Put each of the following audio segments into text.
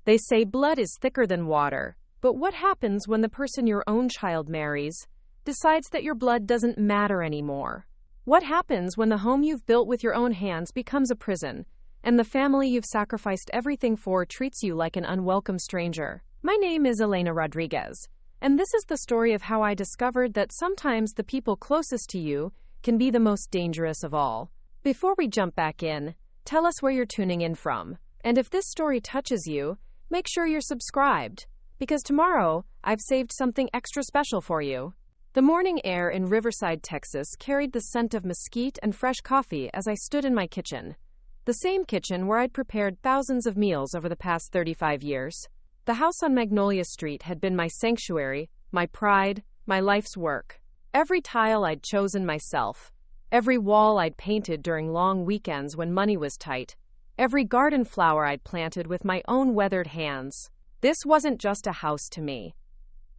They say blood is thicker than water, but what happens when the person your own child marries decides that your blood doesn't matter anymore? What happens when the home you've built with your own hands becomes a prison, and the family you've sacrificed everything for treats you like an unwelcome stranger? My name is Elena Rodriguez, and this is the story of how I discovered that sometimes the people closest to you can be the most dangerous of all. Before we jump back in, tell us where you're tuning in from, and if this story touches you, make sure you're subscribed, because tomorrow I've saved something extra special for you. The morning air in Riverside, Texas carried the scent of mesquite and fresh coffee as I stood in my kitchen. The same kitchen where I'd prepared thousands of meals over the past 35 years. The house on Magnolia Street had been my sanctuary, my pride, my life's work. Every tile I'd chosen myself, every wall I'd painted during long weekends when money was tight, every garden flower I'd planted with my own weathered hands. This wasn't just a house to me.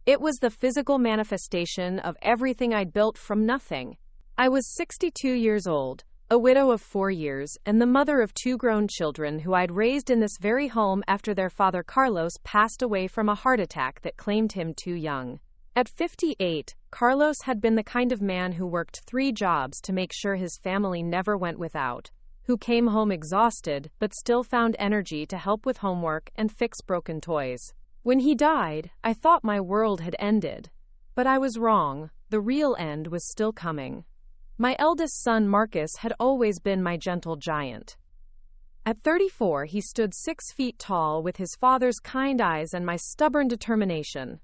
It was the physical manifestation of everything I'd built from nothing. I was 62 years old, a widow of 4 years, and the mother of 2 grown children who I'd raised in this very home after their father Carlos passed away from a heart attack that claimed him too young. At 58, Carlos had been the kind of man who worked 3 jobs to make sure his family never went without, who came home exhausted but still found energy to help with homework and fix broken toys. When he died, I thought my world had ended. But I was wrong. The real end was still coming. My eldest son, Marcus, had always been my gentle giant. At 34, he stood 6 feet tall with his father's kind eyes and my stubborn determination.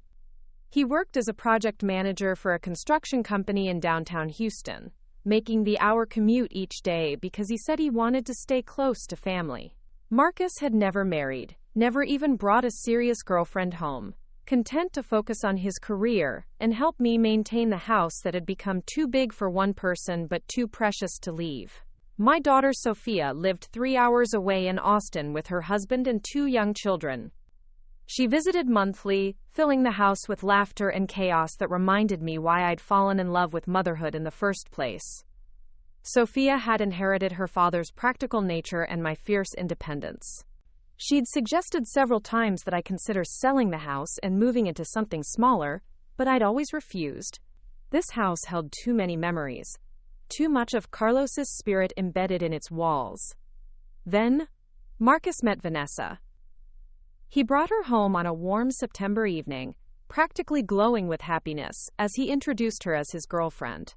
He worked as a project manager for a construction company in downtown Houston, making the hour commute each day because he said he wanted to stay close to family. Marcus had never married, never even brought a serious girlfriend home, content to focus on his career and help me maintain the house that had become too big for one person but too precious to leave. My daughter Sophia lived 3 hours away in Austin with her husband and 2 young children. She visited monthly, filling the house with laughter and chaos that reminded me why I'd fallen in love with motherhood in the first place. Sophia had inherited her father's practical nature and my fierce independence. She'd suggested several times that I consider selling the house and moving into something smaller, but I'd always refused. This house held too many memories, too much of Carlos's spirit embedded in its walls. Then, Marcus met Vanessa. He brought her home on a warm September evening, practically glowing with happiness, as he introduced her as his girlfriend.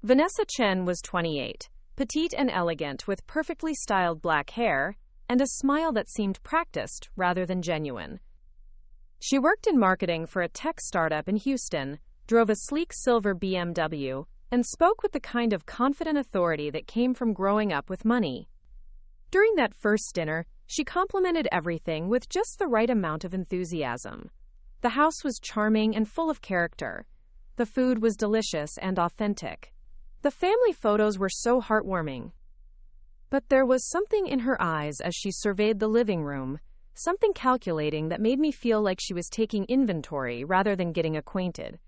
Vanessa Chen was 28, petite and elegant with perfectly styled black hair and a smile that seemed practiced rather than genuine. She worked in marketing for a tech startup in Houston, drove a sleek silver BMW, and spoke with the kind of confident authority that came from growing up with money. During that first dinner, she complimented everything with just the right amount of enthusiasm. The house was charming and full of character. The food was delicious and authentic. The family photos were so heartwarming. But there was something in her eyes as she surveyed the living room, something calculating that made me feel like she was taking inventory rather than getting acquainted.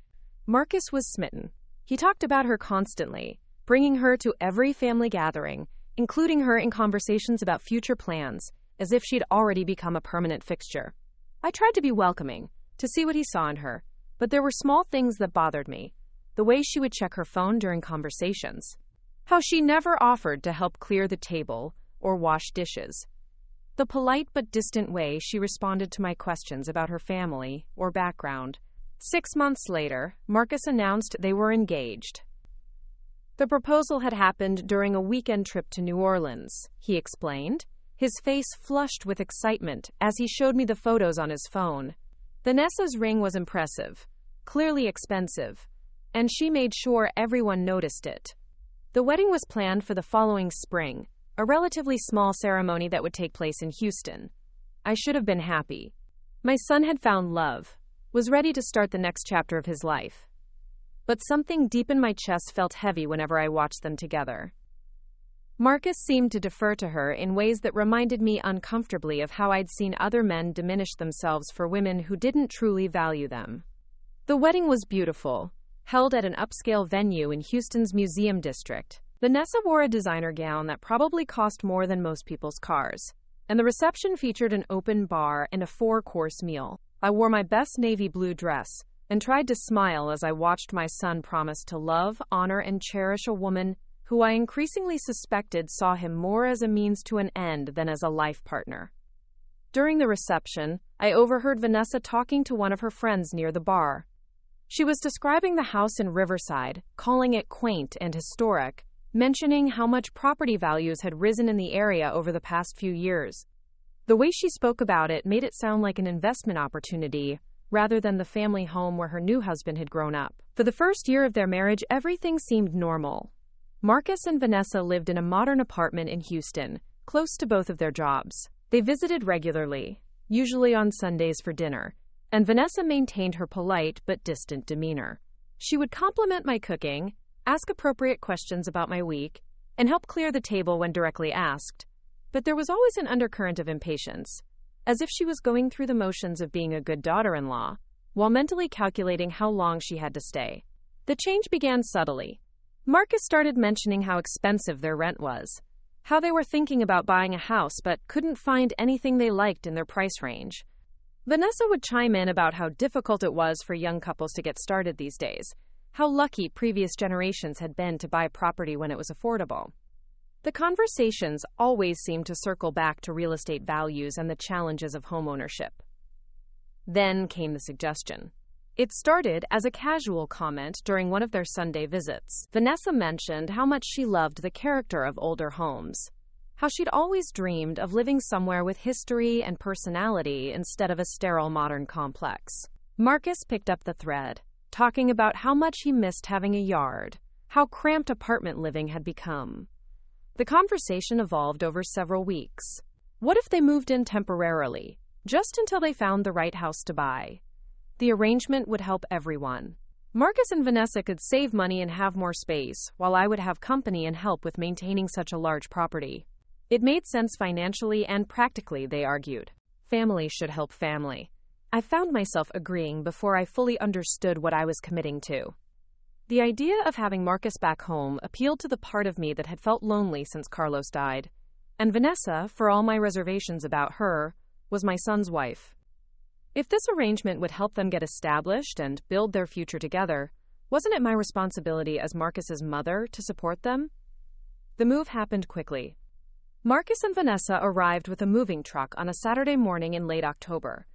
Marcus was smitten. He talked about her constantly, bringing her to every family gathering, including her in conversations about future plans, as if she'd already become a permanent fixture. I tried to be welcoming, to see what he saw in her, but there were small things that bothered me. The way she would check her phone during conversations. How she never offered to help clear the table or wash dishes. The polite but distant way she responded to my questions about her family or background. 6 months later, Marcus announced they were engaged. The proposal had happened during a weekend trip to New Orleans, he explained, his face flushed with excitement as he showed me the photos on his phone. Vanessa's ring was impressive, clearly expensive, and she made sure everyone noticed it. The wedding was planned for the following spring, a relatively small ceremony that would take place in Houston. I should have been happy. My son had found love, was ready to start the next chapter of his life. But something deep in my chest felt heavy whenever I watched them together. Marcus seemed to defer to her in ways that reminded me uncomfortably of how I'd seen other men diminish themselves for women who didn't truly value them. The wedding was beautiful, held at an upscale venue in Houston's Museum District. Vanessa wore a designer gown that probably cost more than most people's cars. and the reception featured an open bar and a 4-course meal. I wore my best navy blue dress and tried to smile as I watched my son promise to love, honor, and cherish a woman who I increasingly suspected saw him more as a means to an end than as a life partner. During the reception, I overheard Vanessa talking to one of her friends near the bar. She was describing the house in Riverside, calling it quaint and historic, mentioning how much property values had risen in the area over the past few years. The way she spoke about it made it sound like an investment opportunity, rather than the family home where her new husband had grown up. For the first year of their marriage, everything seemed normal. Marcus and Vanessa lived in a modern apartment in Houston, close to both of their jobs. They visited regularly, usually on Sundays for dinner, and Vanessa maintained her polite but distant demeanor. She would compliment my cooking, ask appropriate questions about my week, and help clear the table when directly asked. But there was always an undercurrent of impatience, as if she was going through the motions of being a good daughter-in-law, while mentally calculating how long she had to stay. The change began subtly. Marcus started mentioning how expensive their rent was, how they were thinking about buying a house but couldn't find anything they liked in their price range. Vanessa would chime in about how difficult it was for young couples to get started these days, how lucky previous generations had been to buy property when it was affordable. The conversations always seemed to circle back to real estate values and the challenges of homeownership. Then came the suggestion. It started as a casual comment during one of their Sunday visits. Vanessa mentioned how much she loved the character of older homes, how she'd always dreamed of living somewhere with history and personality instead of a sterile modern complex. Marcus picked up the thread, talking about how much he missed having a yard, how cramped apartment living had become. The conversation evolved over several weeks. What if they moved in temporarily, just until they found the right house to buy? The arrangement would help everyone. Marcus and Vanessa could save money and have more space, while I would have company and help with maintaining such a large property. It made sense financially and practically, they argued. Family should help family. I found myself agreeing before I fully understood what I was committing to. The idea of having Marcus back home appealed to the part of me that had felt lonely since Carlos died. And Vanessa, for all my reservations about her, was my son's wife. If this arrangement would help them get established and build their future together, wasn't it my responsibility as Marcus's mother to support them? The move happened quickly. Marcus and Vanessa arrived with a moving truck on a Saturday morning in late October,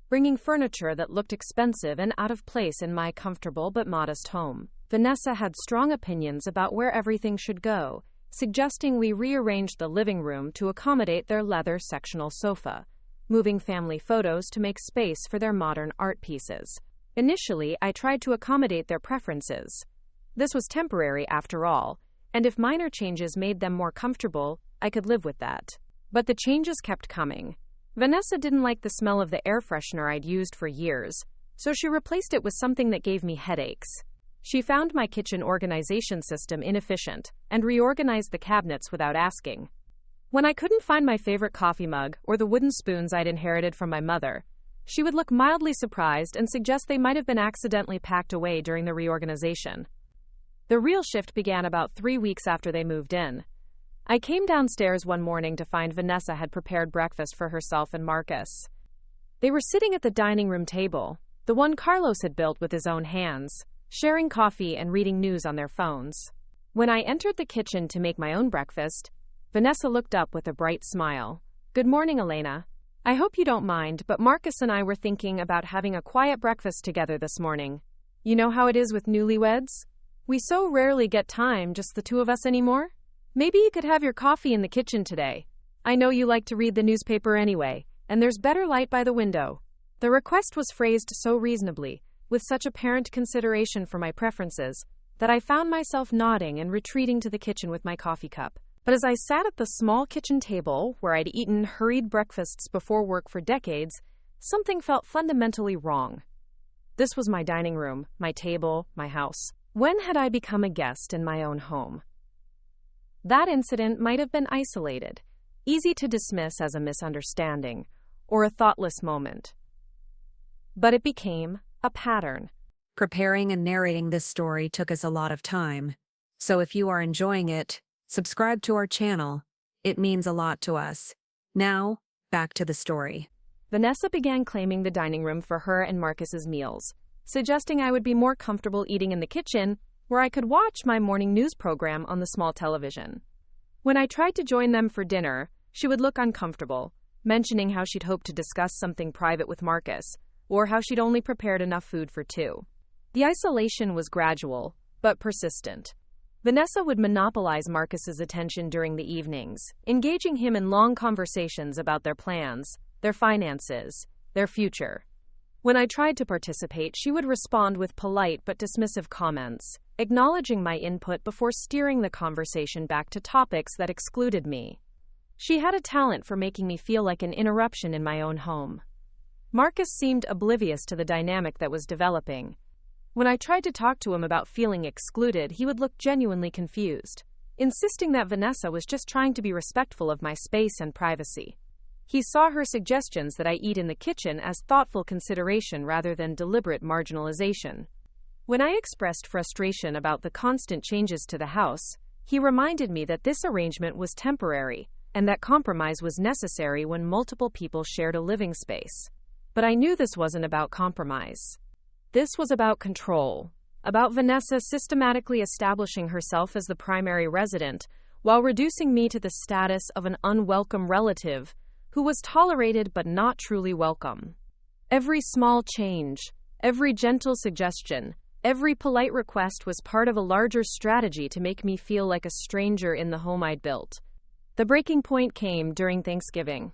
bringing furniture that looked expensive and out of place in my comfortable but modest home. Vanessa had strong opinions about where everything should go, suggesting we rearrange the living room to accommodate their leather sectional sofa, moving family photos to make space for their modern art pieces. Initially, I tried to accommodate their preferences. This was temporary after all, and if minor changes made them more comfortable, I could live with that. But the changes kept coming. Vanessa didn't like the smell of the air freshener I'd used for years, so she replaced it with something that gave me headaches. She found my kitchen organization system inefficient and reorganized the cabinets without asking. When I couldn't find my favorite coffee mug or the wooden spoons I'd inherited from my mother, she would look mildly surprised and suggest they might have been accidentally packed away during the reorganization. The real shift began about 3 weeks after they moved in. I came downstairs one morning to find Vanessa had prepared breakfast for herself and Marcus. They were sitting at the dining room table, the one Carlos had built with his own hands, sharing coffee and reading news on their phones. When I entered the kitchen to make my own breakfast, Vanessa looked up with a bright smile. "Good morning, Elena. I hope you don't mind, but Marcus and I were thinking about having a quiet breakfast together this morning. You know how it is with newlyweds? We so rarely get time, just the two of us anymore. Maybe you could have your coffee in the kitchen today. I know you like to read the newspaper anyway, and there's better light by the window." The request was phrased so reasonably, with such apparent consideration for my preferences, that I found myself nodding and retreating to the kitchen with my coffee cup. But as I sat at the small kitchen table, where I'd eaten hurried breakfasts before work for decades, something felt fundamentally wrong. This was my dining room, my table, my house. When had I become a guest in my own home? That incident might have been isolated, easy to dismiss as a misunderstanding, or a thoughtless moment. But it became a pattern. Preparing and narrating this story took us a lot of time. So if you are enjoying it, subscribe to our channel. It means a lot to us. Now, Back to the story. Vanessa began claiming the dining room for her and Marcus's meals, suggesting I would be more comfortable eating in the kitchen, where I could watch my morning news program on the small television. When I tried to join them for dinner, she would look uncomfortable, mentioning how she'd hoped to discuss something private with Marcus, or how she'd only prepared enough food for two. The isolation was gradual, but persistent. Vanessa would monopolize Marcus's attention during the evenings, engaging him in long conversations about their plans, their finances, their future. When I tried to participate, she would respond with polite but dismissive comments, acknowledging my input before steering the conversation back to topics that excluded me. She had a talent for making me feel like an interruption in my own home. Marcus seemed oblivious to the dynamic that was developing. When I tried to talk to him about feeling excluded, he would look genuinely confused, insisting that Vanessa was just trying to be respectful of my space and privacy. He saw her suggestions that I eat in the kitchen as thoughtful consideration rather than deliberate marginalization. When I expressed frustration about the constant changes to the house, he reminded me that this arrangement was temporary and that compromise was necessary when multiple people shared a living space. But I knew this wasn't about compromise. This was about control, about Vanessa systematically establishing herself as the primary resident while reducing me to the status of an unwelcome relative who was tolerated but not truly welcome. Every small change, every gentle suggestion, every polite request was part of a larger strategy to make me feel like a stranger in the home I'd built. The breaking point came during Thanksgiving.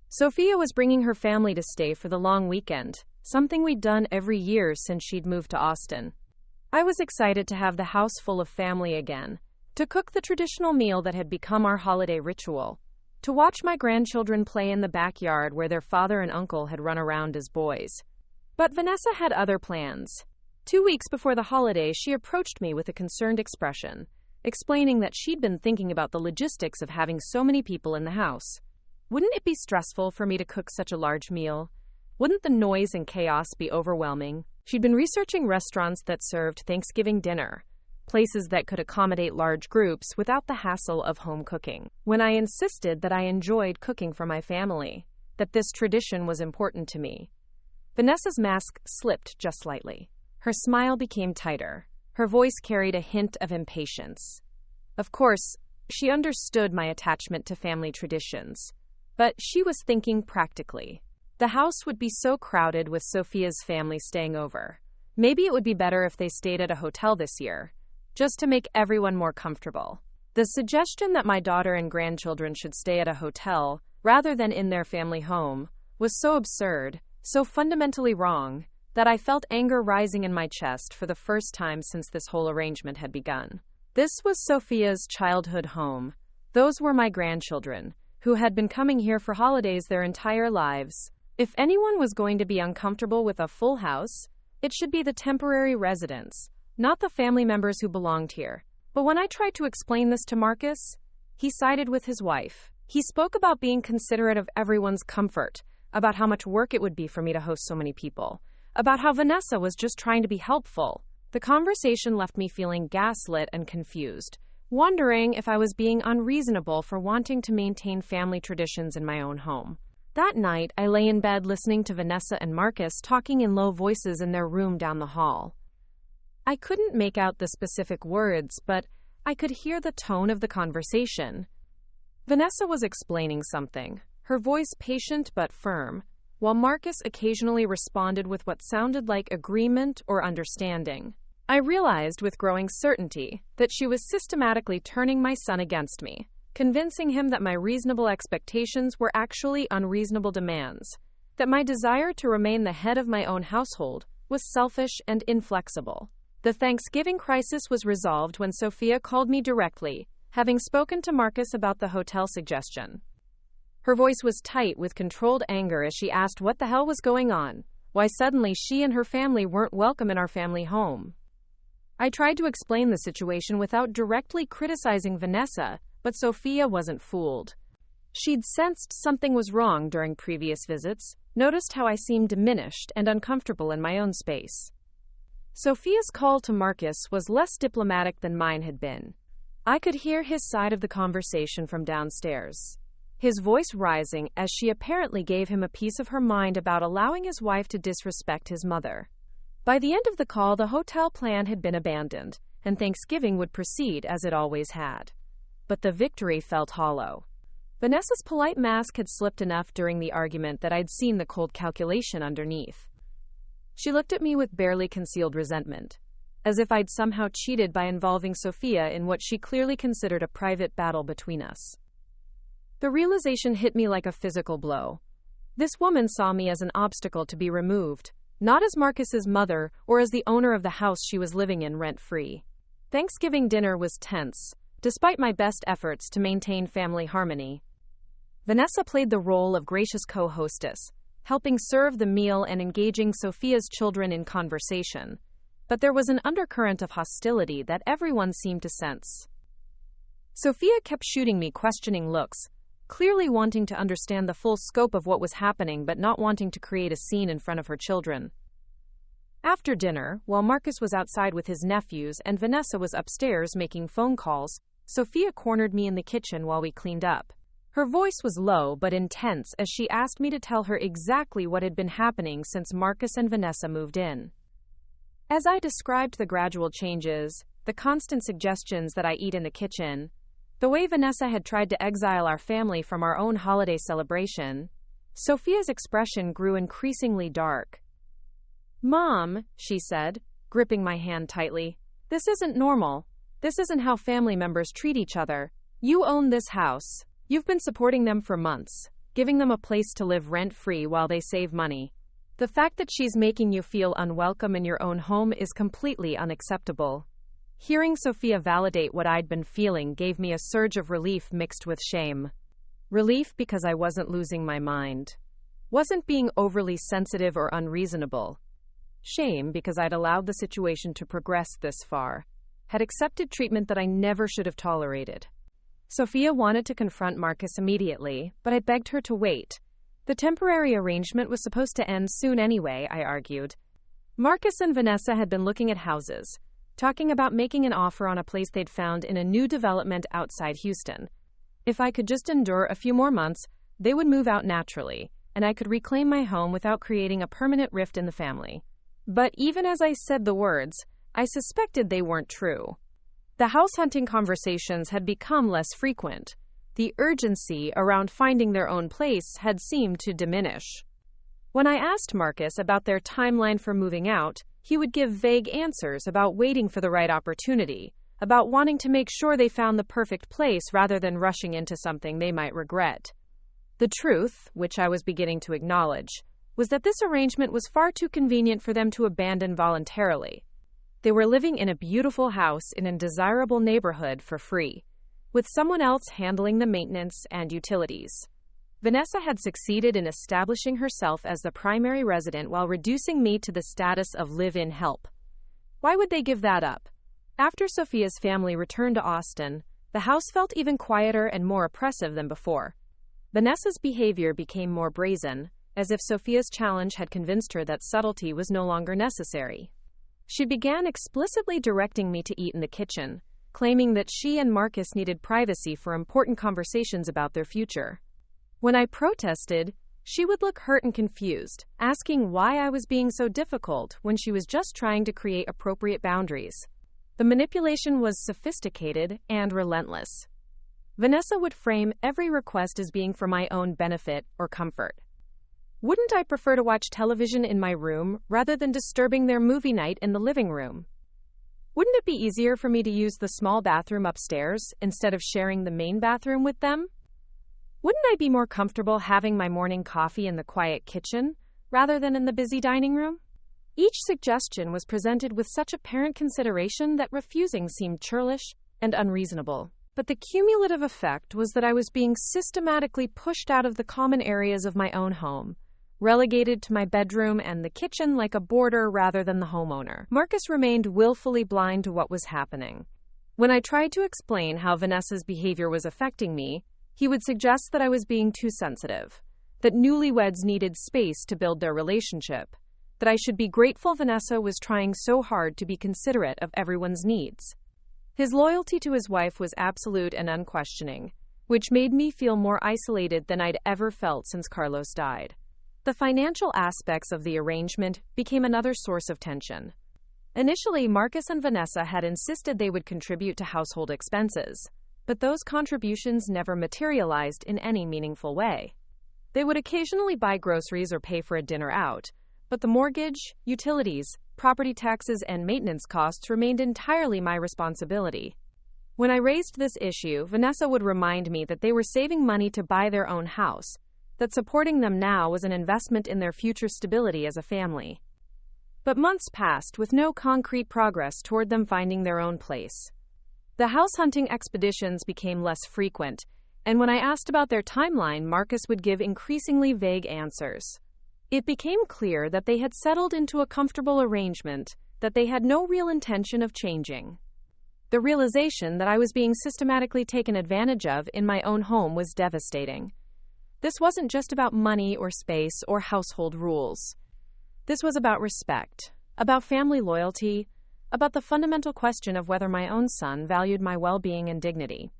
Sophia was bringing her family to stay for the long weekend, something we'd done every year since she'd moved to Austin. I was excited to have the house full of family again, to cook the traditional meal that had become our holiday ritual, to watch my grandchildren play in the backyard where their father and uncle had run around as boys. But Vanessa had other plans. 2 weeks before the holiday, she approached me with a concerned expression, explaining that she'd been thinking about the logistics of having so many people in the house. Wouldn't it be stressful for me to cook such a large meal? Wouldn't the noise and chaos be overwhelming? She'd been researching restaurants that served Thanksgiving dinner, places that could accommodate large groups without the hassle of home cooking. When I insisted that I enjoyed cooking for my family, that this tradition was important to me, Vanessa's mask slipped just slightly. Her smile became tighter. Her voice carried a hint of impatience. Of course, she understood my attachment to family traditions, but she was thinking practically. The house would be so crowded with Sophia's family staying over. Maybe it would be better if they stayed at a hotel this year, just to make everyone more comfortable. The suggestion that my daughter and grandchildren should stay at a hotel rather than in their family home was so absurd, so fundamentally wrong, that I felt anger rising in my chest for the first time since this whole arrangement had begun. This was Sophia's childhood home. Those were my grandchildren, who had been coming here for holidays their entire lives. If anyone was going to be uncomfortable with a full house, it should be the temporary residents, not the family members who belonged here. But when I tried to explain this to Marcus, he sided with his wife. He spoke about being considerate of everyone's comfort, about how much work it would be for me to host so many people, about how Vanessa was just trying to be helpful. The conversation left me feeling gaslit and confused, wondering if I was being unreasonable for wanting to maintain family traditions in my own home. That night, I lay in bed listening to Vanessa and Marcus talking in low voices in their room down the hall. I couldn't make out the specific words, but I could hear the tone of the conversation. Vanessa was explaining something, her voice patient but firm, while Marcus occasionally responded with what sounded like agreement or understanding. I realized with growing certainty that she was systematically turning my son against me, convincing him that my reasonable expectations were actually unreasonable demands, that my desire to remain the head of my own household was selfish and inflexible. The Thanksgiving crisis was resolved when Sophia called me directly, having spoken to Marcus about the hotel suggestion. Her voice was tight with controlled anger as she asked what the hell was going on, why suddenly she and her family weren't welcome in our family home. I tried to explain the situation without directly criticizing Vanessa, but Sophia wasn't fooled. She'd sensed something was wrong during previous visits, noticed how I seemed diminished and uncomfortable in my own space. Sophia's call to Marcus was less diplomatic than mine had been. I could hear his side of the conversation from downstairs. his voice rising as she apparently gave him a piece of her mind about allowing his wife to disrespect his mother. By the end of the call, the hotel plan had been abandoned, and Thanksgiving would proceed as it always had. But the victory felt hollow. Vanessa's polite mask had slipped enough during the argument that I'd seen the cold calculation underneath. She looked at me with barely concealed resentment, as if I'd somehow cheated by involving Sophia in what she clearly considered a private battle between us. The realization hit me like a physical blow. This woman saw me as an obstacle to be removed, not as Marcus's mother or as the owner of the house she was living in rent-free. Thanksgiving dinner was tense, despite my best efforts to maintain family harmony. Vanessa played the role of gracious co-hostess, helping serve the meal and engaging Sophia's children in conversation. But there was an undercurrent of hostility that everyone seemed to sense. Sophia kept shooting me questioning looks, clearly wanting to understand the full scope of what was happening but not wanting to create a scene in front of her children. After dinner, while Marcus was outside with his nephews and Vanessa was upstairs making phone calls, Sophia cornered me in the kitchen while we cleaned up. Her voice was low but intense as she asked me to tell her exactly what had been happening since Marcus and Vanessa moved in. As I described the gradual changes, the constant suggestions that I eat in the kitchen, the way Vanessa had tried to exile our family from our own holiday celebration, Sophia's expression grew increasingly dark. "Mom," she said, gripping my hand tightly, "this isn't normal. This isn't how family members treat each other. You own this house. You've been supporting them for months, giving them a place to live rent-free while they save money. The fact that she's making you feel unwelcome in your own home is completely unacceptable." Hearing Sophia validate what I'd been feeling gave me a surge of relief mixed with shame. Relief because I wasn't losing my mind. Wasn't being overly sensitive or unreasonable. Shame because I'd allowed the situation to progress this far. Had accepted treatment that I never should have tolerated. Sophia wanted to confront Marcus immediately, but I begged her to wait. The temporary arrangement was supposed to end soon anyway, I argued. Marcus and Vanessa had been looking at houses, talking about making an offer on a place they'd found in a new development outside Houston. If I could just endure a few more months, they would move out naturally, and I could reclaim my home without creating a permanent rift in the family. But even as I said the words, I suspected they weren't true. The house hunting conversations had become less frequent. The urgency around finding their own place had seemed to diminish. When I asked Marcus about their timeline for moving out, he would give vague answers about waiting for the right opportunity, about wanting to make sure they found the perfect place rather than rushing into something they might regret. The truth, which I was beginning to acknowledge, was that this arrangement was far too convenient for them to abandon voluntarily. They were living in a beautiful house in a desirable neighborhood for free, with someone else handling the maintenance and utilities. Vanessa had succeeded in establishing herself as the primary resident while reducing me to the status of live-in help. Why would they give that up? After Sophia's family returned to Austin, the house felt even quieter and more oppressive than before. Vanessa's behavior became more brazen, as if Sophia's challenge had convinced her that subtlety was no longer necessary. She began explicitly directing me to eat in the kitchen, claiming that she and Marcus needed privacy for important conversations about their future. When I protested, she would look hurt and confused, asking why I was being so difficult when she was just trying to create appropriate boundaries. The manipulation was sophisticated and relentless. Vanessa would frame every request as being for my own benefit or comfort. Wouldn't I prefer to watch television in my room rather than disturbing their movie night in the living room? Wouldn't it be easier for me to use the small bathroom upstairs instead of sharing the main bathroom with them? Wouldn't I be more comfortable having my morning coffee in the quiet kitchen rather than in the busy dining room? Each suggestion was presented with such apparent consideration that refusing seemed churlish and unreasonable. But the cumulative effect was that I was being systematically pushed out of the common areas of my own home, relegated to my bedroom and the kitchen like a boarder rather than the homeowner. Marcus remained willfully blind to what was happening. When I tried to explain how Vanessa's behavior was affecting me, he would suggest that I was being too sensitive, that newlyweds needed space to build their relationship, that I should be grateful Vanessa was trying so hard to be considerate of everyone's needs. His loyalty to his wife was absolute and unquestioning, which made me feel more isolated than I'd ever felt since Carlos died. The financial aspects of the arrangement became another source of tension. Initially, Marcus and Vanessa had insisted they would contribute to household expenses, but those contributions never materialized in any meaningful way. They would occasionally buy groceries or pay for a dinner out, but the mortgage, utilities, property taxes, and maintenance costs remained entirely my responsibility. When I raised this issue, Vanessa would remind me that they were saving money to buy their own house, that supporting them now was an investment in their future stability as a family. But months passed with no concrete progress toward them finding their own place. The house hunting expeditions became less frequent, and when I asked about their timeline, Marcus would give increasingly vague answers. It became clear that they had settled into a comfortable arrangement that they had no real intention of changing. The realization that I was being systematically taken advantage of in my own home was devastating. This wasn't just about money or space or household rules. This was about respect, about family loyalty, about the fundamental question of whether my own son valued my well-being and dignity.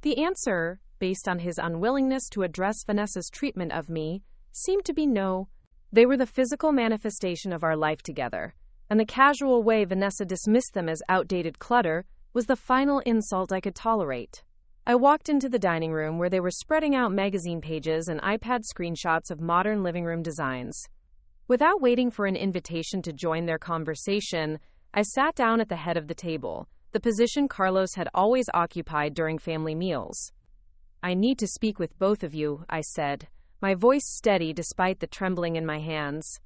The answer, based on his unwillingness to address Vanessa's treatment of me, seemed to be no. They were the physical manifestation of our life together, and the casual way Vanessa dismissed them as outdated clutter was the final insult I could tolerate. I walked into the dining room where they were spreading out magazine pages and iPad screenshots of modern living room designs. Without waiting for an invitation to join their conversation, I sat down at the head of the table, the position Carlos had always occupied during family meals. "I need to speak with both of you," I said, my voice steady despite the trembling in my hands.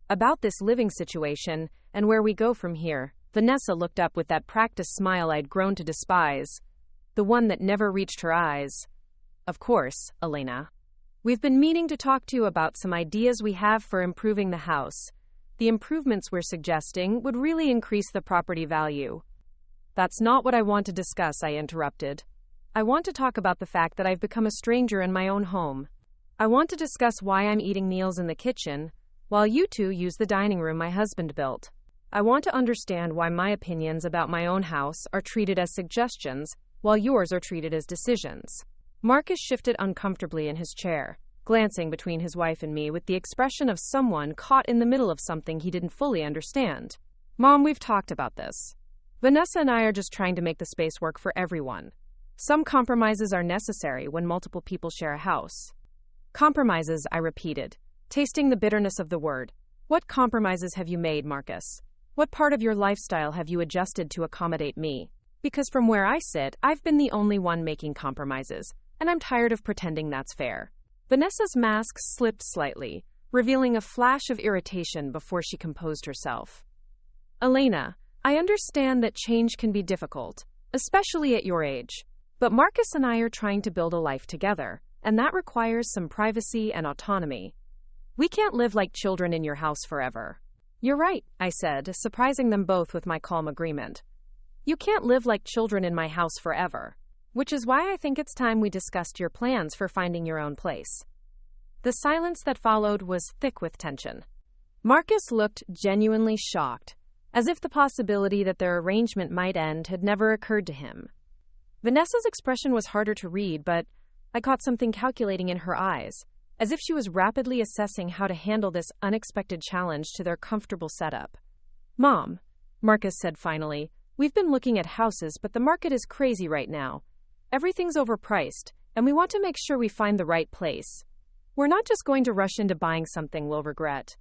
"About this living situation and where we go from here." Vanessa looked up with that practiced smile I'd grown to despise, the one that never reached her eyes. "Of course, Elena. We've been meaning to talk to you about some ideas we have for improving the house. The improvements we're suggesting would really increase the property value." "That's not what I want to discuss," I interrupted. "I want to talk about the fact that I've become a stranger in my own home. I want to discuss why I'm eating meals in the kitchen, while you two use the dining room my husband built. I want to understand why my opinions about my own house are treated as suggestions, while yours are treated as decisions." Marcus shifted uncomfortably in his chair, glancing between his wife and me with the expression of someone caught in the middle of something he didn't fully understand. "Mom, we've talked about this. Vanessa and I are just trying to make the space work for everyone. Some compromises are necessary when multiple people share a house." "Compromises," I repeated, tasting the bitterness of the word. "What compromises have you made, Marcus? What part of your lifestyle have you adjusted to accommodate me? Because from where I sit, I've been the only one making compromises, and I'm tired of pretending that's fair." Vanessa's mask slipped slightly, revealing a flash of irritation before she composed herself. "Elena, I understand that change can be difficult, especially at your age. But Marcus and I are trying to build a life together, and that requires some privacy and autonomy. We can't live like children in your house forever." "You're right," I said, surprising them both with my calm agreement. "You can't live like children in my house forever. Which is why I think it's time we discussed your plans for finding your own place." The silence that followed was thick with tension. Marcus looked genuinely shocked, as if the possibility that their arrangement might end had never occurred to him. Vanessa's expression was harder to read, but I caught something calculating in her eyes, as if she was rapidly assessing how to handle this unexpected challenge to their comfortable setup. "Mom," Marcus said finally, "we've been looking at houses, but the market is crazy right now. Everything's overpriced, and we want to make sure we find the right place. We're not just going to rush into buying something we'll regret."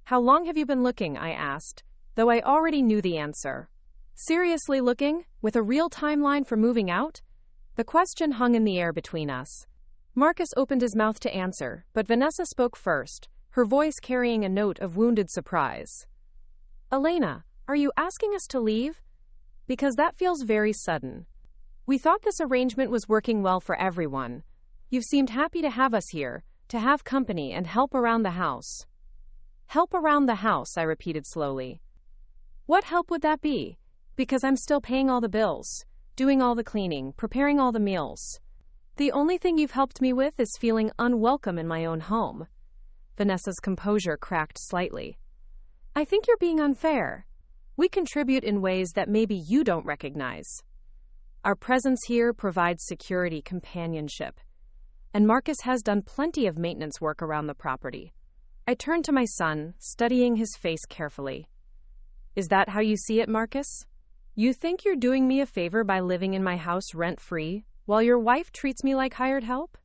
"How long have you been looking?" I asked, though I already knew the answer. "Seriously looking? With a real timeline for moving out?" The question hung in the air between us. Marcus opened his mouth to answer, but Vanessa spoke first, her voice carrying a note of wounded surprise. "Elena, are you asking us to leave? Because that feels very sudden. We thought this arrangement was working well for everyone. You've seemed happy to have us here, to have company and help around the house." "Help around the house," I repeated slowly. "What help would that be? Because I'm still paying all the bills, doing all the cleaning, preparing all the meals. The only thing you've helped me with is feeling unwelcome in my own home." Vanessa's composure cracked slightly. "I think you're being unfair. We contribute in ways that maybe you don't recognize." Our presence here provides security, companionship, and Marcus has done plenty of maintenance work around the property. I turned to my son, studying his face carefully. Is that how you see it, Marcus? You think you're doing me a favor by living in my house rent-free, while your wife treats me like hired help?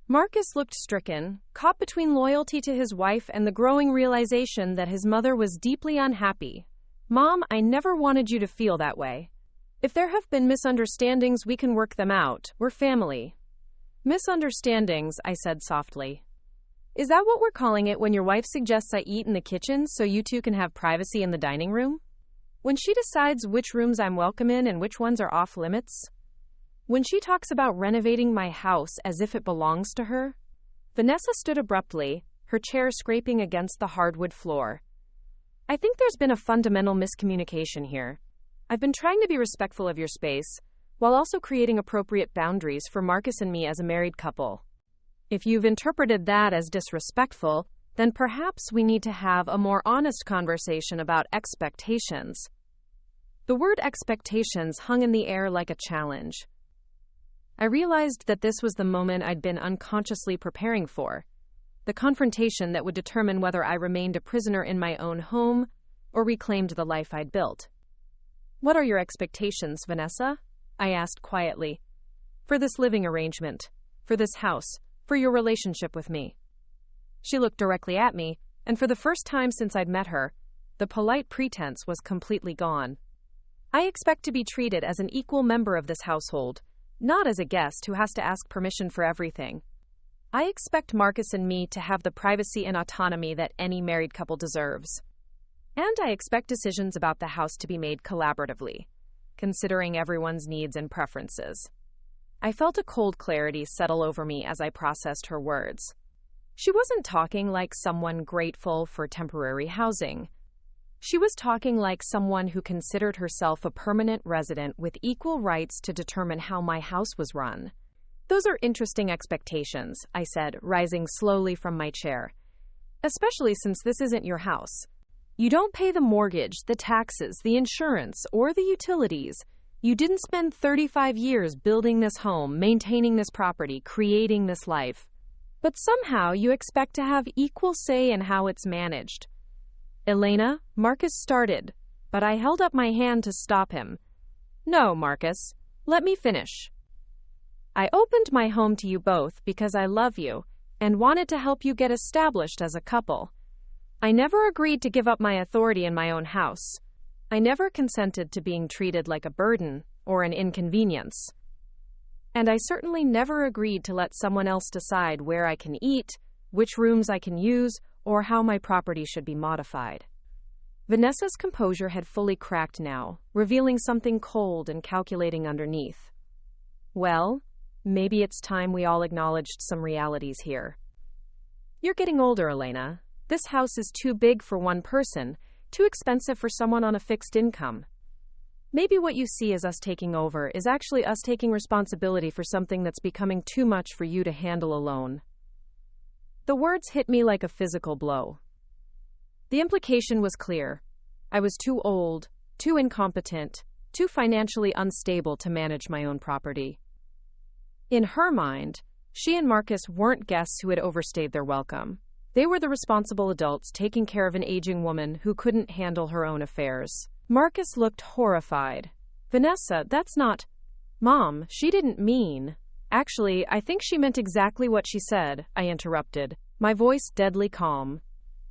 Marcus looked stricken, caught between loyalty to his wife and the growing realization that his mother was deeply unhappy. Mom, I never wanted you to feel that way. If there have been misunderstandings, we can work them out. We're family. Misunderstandings, I said softly. Is that what we're calling it when your wife suggests I eat in the kitchen so you two can have privacy in the dining room? When she decides which rooms I'm welcome in and which ones are off limits? When she talks about renovating my house as if it belongs to her? Vanessa stood abruptly, her chair scraping against the hardwood floor. I think there's been a fundamental miscommunication here. I've been trying to be respectful of your space, while also creating appropriate boundaries for Marcus and me as a married couple. If you've interpreted that as disrespectful, then perhaps we need to have a more honest conversation about expectations. The word expectations hung in the air like a challenge. I realized that this was the moment I'd been unconsciously preparing for, the confrontation that would determine whether I remained a prisoner in my own home or reclaimed the life I'd built. What are your expectations, Vanessa? I asked quietly. For this living arrangement, for this house, for your relationship with me. She looked directly at me, and for the first time since I'd met her, the polite pretense was completely gone. I expect to be treated as an equal member of this household, not as a guest who has to ask permission for everything. I expect Marcus and me to have the privacy and autonomy that any married couple deserves. And I expect decisions about the house to be made collaboratively, considering everyone's needs and preferences. I felt a cold clarity settle over me as I processed her words. She wasn't talking like someone grateful for temporary housing. She was talking like someone who considered herself a permanent resident with equal rights to determine how my house was run. Those are interesting expectations, I said, rising slowly from my chair. Especially since this isn't your house. You don't pay the mortgage, the taxes, the insurance, or the utilities. You didn't spend 35 years building this home, maintaining this property, creating this life. But somehow you expect to have equal say in how it's managed. Elena, Marcus started, but I held up my hand to stop him. No, Marcus, let me finish. I opened my home to you both because I love you and wanted to help you get established as a couple. I never agreed to give up my authority in my own house. I never consented to being treated like a burden or an inconvenience. And I certainly never agreed to let someone else decide where I can eat, which rooms I can use, or how my property should be modified. Vanessa's composure had fully cracked now, revealing something cold and calculating underneath. Well, maybe it's time we all acknowledged some realities here. You're getting older, Elena. This house is too big for one person, too expensive for someone on a fixed income. Maybe what you see as us taking over is actually us taking responsibility for something that's becoming too much for you to handle alone. The words hit me like a physical blow. The implication was clear. I was too old, too incompetent, too financially unstable to manage my own property. In her mind, she and Marcus weren't guests who had overstayed their welcome. They were the responsible adults taking care of an aging woman who couldn't handle her own affairs. Marcus looked horrified. Vanessa, that's not... Mom, she didn't mean... Actually, I think she meant exactly what she said, I interrupted, my voice deadly calm.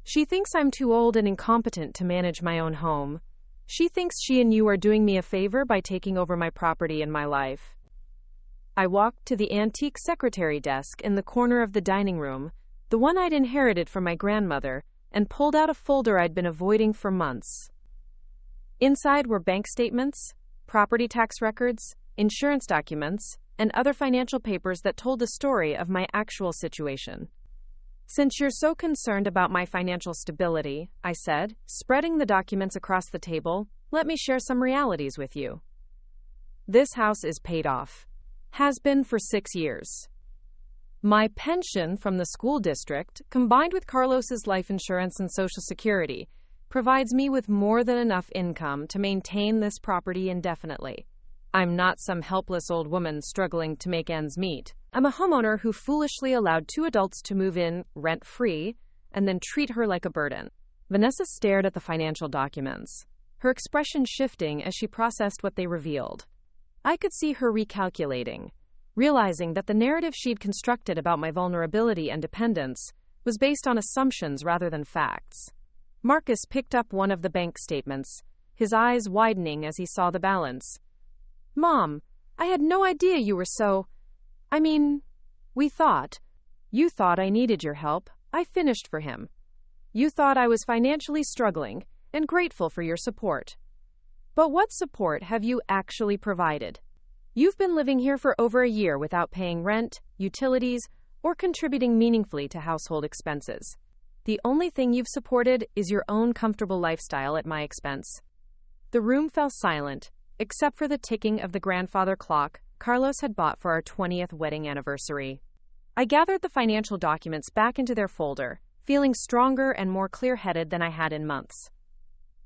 She thinks I'm too old and incompetent to manage my own home. She thinks she and you are doing me a favor by taking over my property and my life. I walked to the antique secretary desk in the corner of the dining room, the one I'd inherited from my grandmother, and pulled out a folder I'd been avoiding for months. Inside were bank statements, property tax records, insurance documents, and other financial papers that told the story of my actual situation. Since you're so concerned about my financial stability, I said, spreading the documents across the table, let me share some realities with you. This house is paid off. Has been for 6 years. My pension from the school district, combined with Carlos's life insurance and Social Security, provides me with more than enough income to maintain this property indefinitely. I'm not some helpless old woman struggling to make ends meet. I'm a homeowner who foolishly allowed two adults to move in rent-free and then treat her like a burden. Vanessa stared at the financial documents, her expression shifting as she processed what they revealed. I could see her recalculating, realizing that the narrative she'd constructed about my vulnerability and dependence was based on assumptions rather than facts. Marcus picked up one of the bank statements, his eyes widening as he saw the balance. Mom, I had no idea you were so... we thought. You thought I needed your help. I finished for him. You thought I was financially struggling and grateful for your support. But what support have you actually provided? You've been living here for over a year without paying rent, utilities, or contributing meaningfully to household expenses. The only thing you've supported is your own comfortable lifestyle at my expense. The room fell silent, except for the ticking of the grandfather clock Carlos had bought for our 20th wedding anniversary. I gathered the financial documents back into their folder, feeling stronger and more clear-headed than I had in months.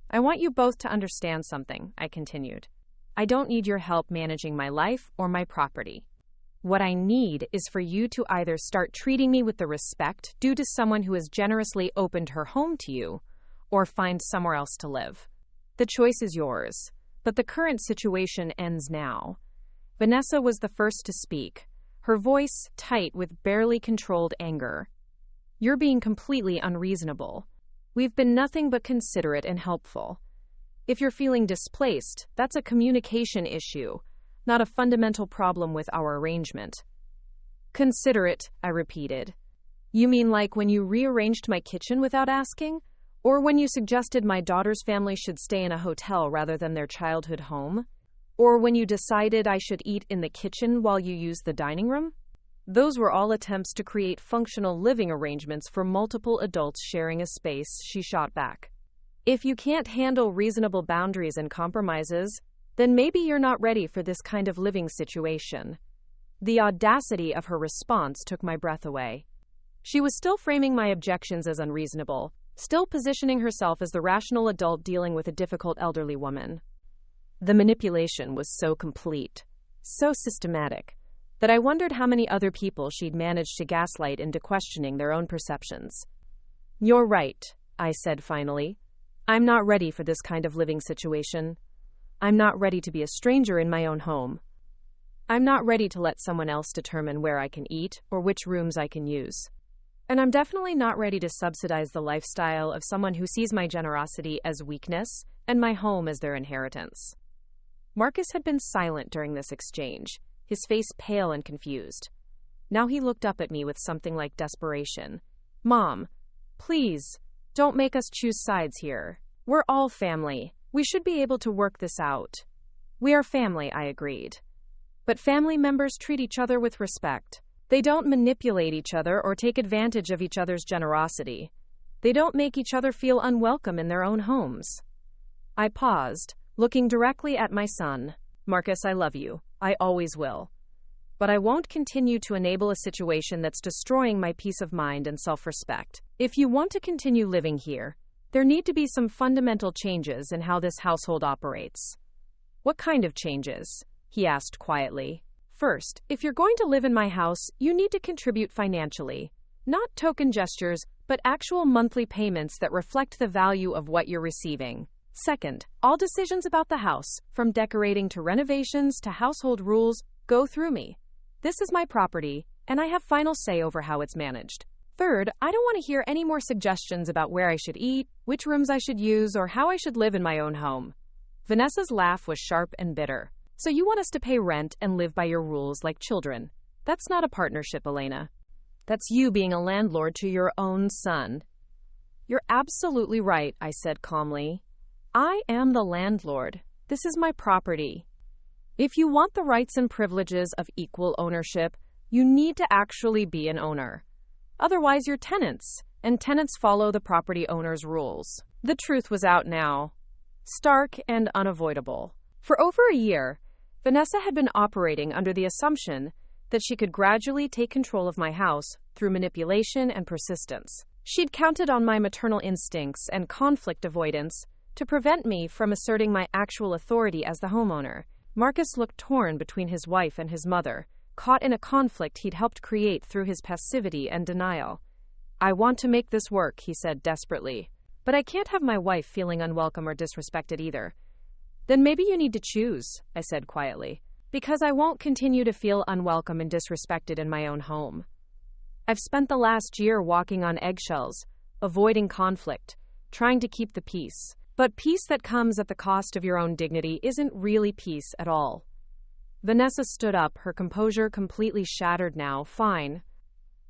I want you both to understand something, I continued. I don't need your help managing my life or my property. What I need is for you to either start treating me with the respect due to someone who has generously opened her home to you, or find somewhere else to live. The choice is yours, but the current situation ends now. Vanessa was the first to speak, her voice tight with barely controlled anger. You're being completely unreasonable. We've been nothing but considerate and helpful. If you're feeling displaced, that's a communication issue, not a fundamental problem with our arrangement. Considerate, I repeated. You mean like when you rearranged my kitchen without asking? Or when you suggested my daughter's family should stay in a hotel rather than their childhood home? Or when you decided I should eat in the kitchen while you used the dining room? Those were all attempts to create functional living arrangements for multiple adults sharing a space, she shot back. If you can't handle reasonable boundaries and compromises, then maybe you're not ready for this kind of living situation. The audacity of her response took my breath away. She was still framing my objections as unreasonable, still positioning herself as the rational adult dealing with a difficult elderly woman. The manipulation was so complete, so systematic, that I wondered how many other people she'd managed to gaslight into questioning their own perceptions. You're right, I said finally. I'm not ready for this kind of living situation. I'm not ready to be a stranger in my own home. I'm not ready to let someone else determine where I can eat or which rooms I can use. And I'm definitely not ready to subsidize the lifestyle of someone who sees my generosity as weakness and my home as their inheritance. Marcus had been silent during this exchange, his face pale and confused. Now he looked up at me with something like desperation. Mom, please, don't make us choose sides here. We're all family. We should be able to work this out. We are family, I agreed. But family members treat each other with respect. They don't manipulate each other or take advantage of each other's generosity. They don't make each other feel unwelcome in their own homes. I paused, looking directly at my son. Marcus, I love you. I always will. But I won't continue to enable a situation that's destroying my peace of mind and self-respect. If you want to continue living here, there need to be some fundamental changes in how this household operates. What kind of changes? He asked quietly. First, if you're going to live in my house, you need to contribute financially. Not token gestures, but actual monthly payments that reflect the value of what you're receiving. Second, all decisions about the house, from decorating to renovations to household rules, go through me. This is my property, and I have final say over how it's managed. Third, I don't want to hear any more suggestions about where I should eat, which rooms I should use, or how I should live in my own home. Vanessa's laugh was sharp and bitter. So you want us to pay rent and live by your rules like children. That's not a partnership, Elena. That's you being a landlord to your own son. You're absolutely right, I said calmly. I am the landlord. This is my property. If you want the rights and privileges of equal ownership, you need to actually be an owner. Otherwise, you're tenants, and tenants follow the property owner's rules. The truth was out now, stark and unavoidable. For over a year, Vanessa had been operating under the assumption that she could gradually take control of my house through manipulation and persistence. She'd counted on my maternal instincts and conflict avoidance to prevent me from asserting my actual authority as the homeowner. Marcus looked torn between his wife and his mother, caught in a conflict he'd helped create through his passivity and denial. "I want to make this work," he said desperately. "But I can't have my wife feeling unwelcome or disrespected either." "Then maybe you need to choose," I said quietly, "because I won't continue to feel unwelcome and disrespected in my own home. I've spent the last year walking on eggshells, avoiding conflict, trying to keep the peace. But peace that comes at the cost of your own dignity isn't really peace at all." Vanessa stood up, her composure completely shattered now. "Fine.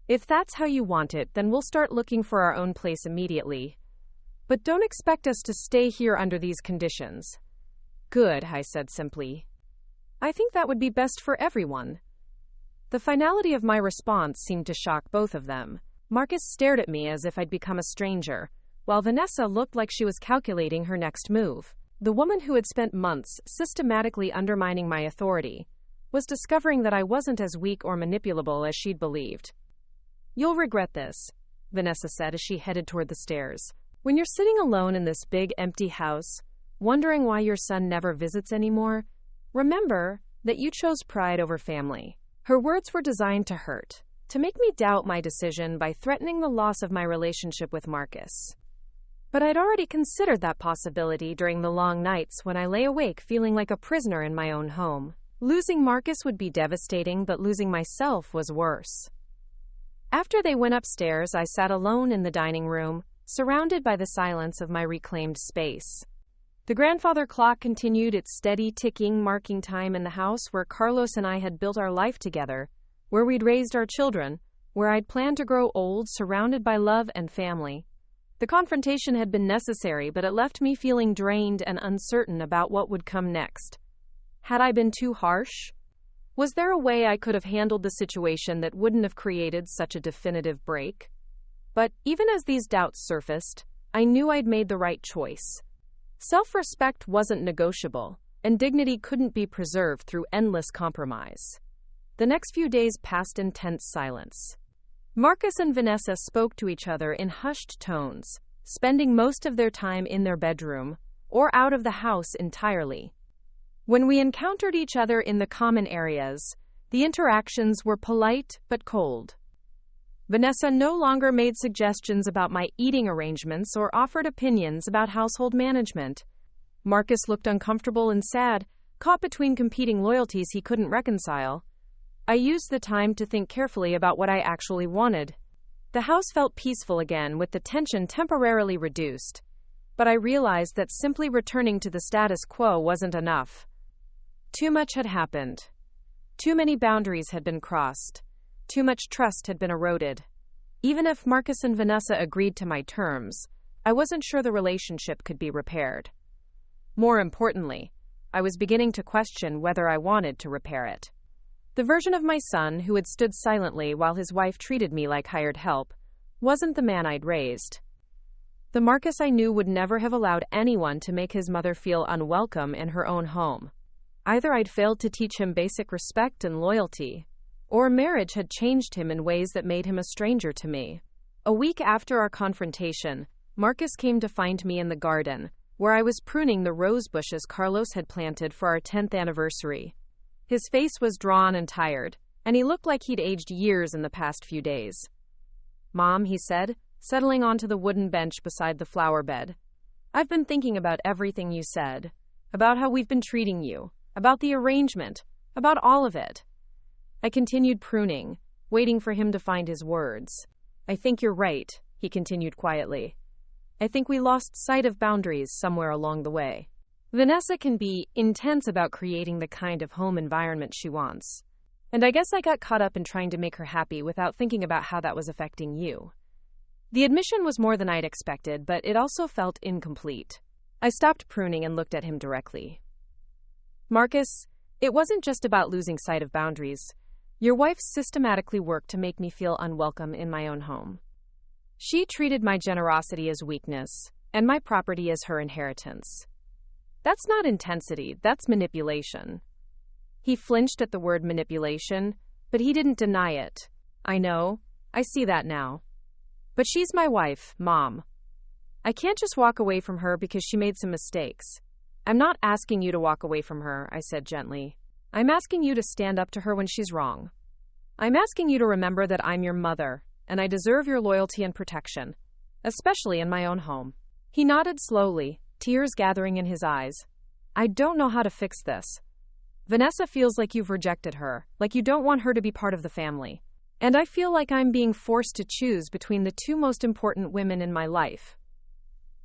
If that's how you want it, then we'll start looking for our own place immediately. But don't expect us to stay here under these conditions." "Good," I said simply. "I think that would be best for everyone." The finality of my response seemed to shock both of them. Marcus stared at me as if I'd become a stranger, while Vanessa looked like she was calculating her next move. The woman who had spent months systematically undermining my authority was discovering that I wasn't as weak or manipulable as she'd believed. "You'll regret this," Vanessa said as she headed toward the stairs. "When you're sitting alone in this big empty house, wondering why your son never visits anymore, remember that you chose pride over family." Her words were designed to hurt, to make me doubt my decision by threatening the loss of my relationship with Marcus. But I'd already considered that possibility during the long nights when I lay awake feeling like a prisoner in my own home. Losing Marcus would be devastating, but losing myself was worse. After they went upstairs, I sat alone in the dining room, surrounded by the silence of my reclaimed space. The grandfather clock continued its steady ticking, marking time in the house where Carlos and I had built our life together, where we'd raised our children, where I'd planned to grow old, surrounded by love and family. The confrontation had been necessary, but it left me feeling drained and uncertain about what would come next. Had I been too harsh? Was there a way I could have handled the situation that wouldn't have created such a definitive break? But even as these doubts surfaced, I knew I'd made the right choice. Self-respect wasn't negotiable, and dignity couldn't be preserved through endless compromise. The next few days passed in tense silence. Marcus and Vanessa spoke to each other in hushed tones, spending most of their time in their bedroom or out of the house entirely. When we encountered each other in the common areas, the interactions were polite but cold. Vanessa no longer made suggestions about my eating arrangements or offered opinions about household management. Marcus looked uncomfortable and sad, caught between competing loyalties he couldn't reconcile. I used the time to think carefully about what I actually wanted. The house felt peaceful again, with the tension temporarily reduced. But I realized that simply returning to the status quo wasn't enough. Too much had happened. Too many boundaries had been crossed. Too much trust had been eroded. Even if Marcus and Vanessa agreed to my terms, I wasn't sure the relationship could be repaired. More importantly, I was beginning to question whether I wanted to repair it. The version of my son who had stood silently while his wife treated me like hired help wasn't the man I'd raised. The Marcus I knew would never have allowed anyone to make his mother feel unwelcome in her own home. Either I'd failed to teach him basic respect and loyalty, or marriage had changed him in ways that made him a stranger to me. A week after our confrontation, Marcus came to find me in the garden, where I was pruning the rose bushes Carlos had planted for our 10th anniversary. His face was drawn and tired, and he looked like he'd aged years in the past few days. "Mom," he said, settling onto the wooden bench beside the flower bed, "I've been thinking about everything you said, about how we've been treating you, about the arrangement, about all of it." I continued pruning, waiting for him to find his words. "I think you're right," he continued quietly. "I think we lost sight of boundaries somewhere along the way. Vanessa can be intense about creating the kind of home environment she wants. And I guess I got caught up in trying to make her happy without thinking about how that was affecting you." The admission was more than I'd expected, but it also felt incomplete. I stopped pruning and looked at him directly. "Marcus, it wasn't just about losing sight of boundaries. Your wife systematically worked to make me feel unwelcome in my own home. She treated my generosity as weakness, and my property as her inheritance. That's not intensity, that's manipulation." He flinched at the word manipulation, but he didn't deny it. "I know, I see that now. But she's my wife, Mom. I can't just walk away from her because she made some mistakes. I'm not asking you to walk away from her, I said gently. I'm asking you to stand up to her when she's wrong. I'm asking you to remember that I'm your mother, and I deserve your loyalty and protection, especially in my own home. He nodded slowly, tears gathering in his eyes. I don't know how to fix this. Vanessa feels like you've rejected her, like you don't want her to be part of the family. And I feel like I'm being forced to choose between the two most important women in my life.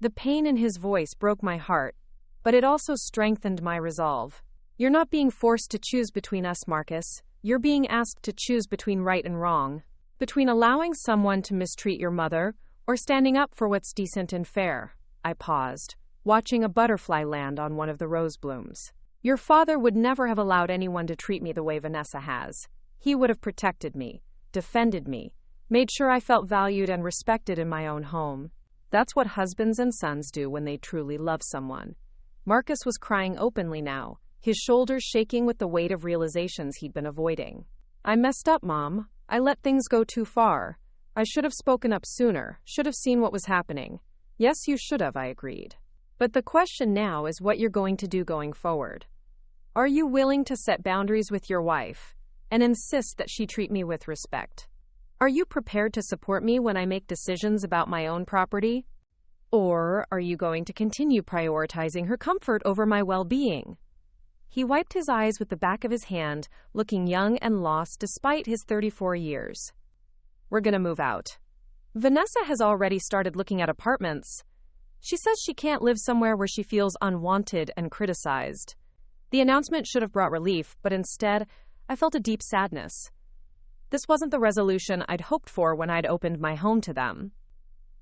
The pain in his voice broke my heart, but it also strengthened my resolve. You're not being forced to choose between us, Marcus. You're being asked to choose between right and wrong, between allowing someone to mistreat your mother or standing up for what's decent and fair. I paused, watching a butterfly land on one of the rose blooms. Your father would never have allowed anyone to treat me the way Vanessa has. He would have protected me, defended me, made sure I felt valued and respected in my own home. That's what husbands and sons do when they truly love someone. Marcus was crying openly now, his shoulders shaking with the weight of realizations he'd been avoiding. I messed up, Mom. I let things go too far. I should have spoken up sooner, should have seen what was happening. Yes, you should have, I agreed. But the question now is what you're going to do going forward. Are you willing to set boundaries with your wife and insist that she treat me with respect? Are you prepared to support me when I make decisions about my own property? Or are you going to continue prioritizing her comfort over my well-being? He wiped his eyes with the back of his hand, looking young and lost despite his 34 years. We're gonna move out. Vanessa has already started looking at apartments. She says she can't live somewhere where she feels unwanted and criticized. The announcement should have brought relief, but instead, I felt a deep sadness. This wasn't the resolution I'd hoped for when I'd opened my home to them.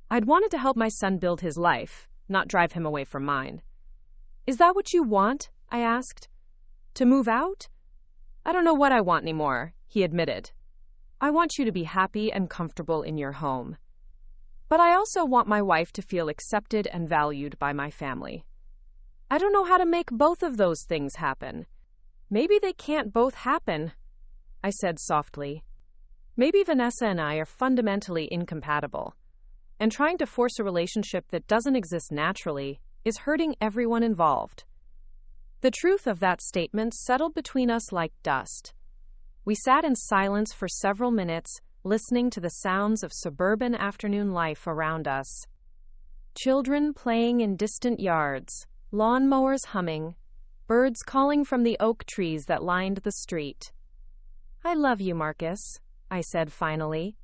I'd wanted to help my son build his life, not drive him away from mine. Is that what you want? I asked. To move out? I don't know what I want anymore, he admitted. I want you to be happy and comfortable in your home. But I also want my wife to feel accepted and valued by my family. I don't know how to make both of those things happen. Maybe they can't both happen, I said softly. Maybe Vanessa and I are fundamentally incompatible, and trying to force a relationship that doesn't exist naturally is hurting everyone involved. The truth of that statement settled between us like dust. We sat in silence for several minutes, listening to the sounds of suburban afternoon life around us. Children playing in distant yards, lawnmowers humming, birds calling from the oak trees that lined the street. I love you, Marcus, I said finally.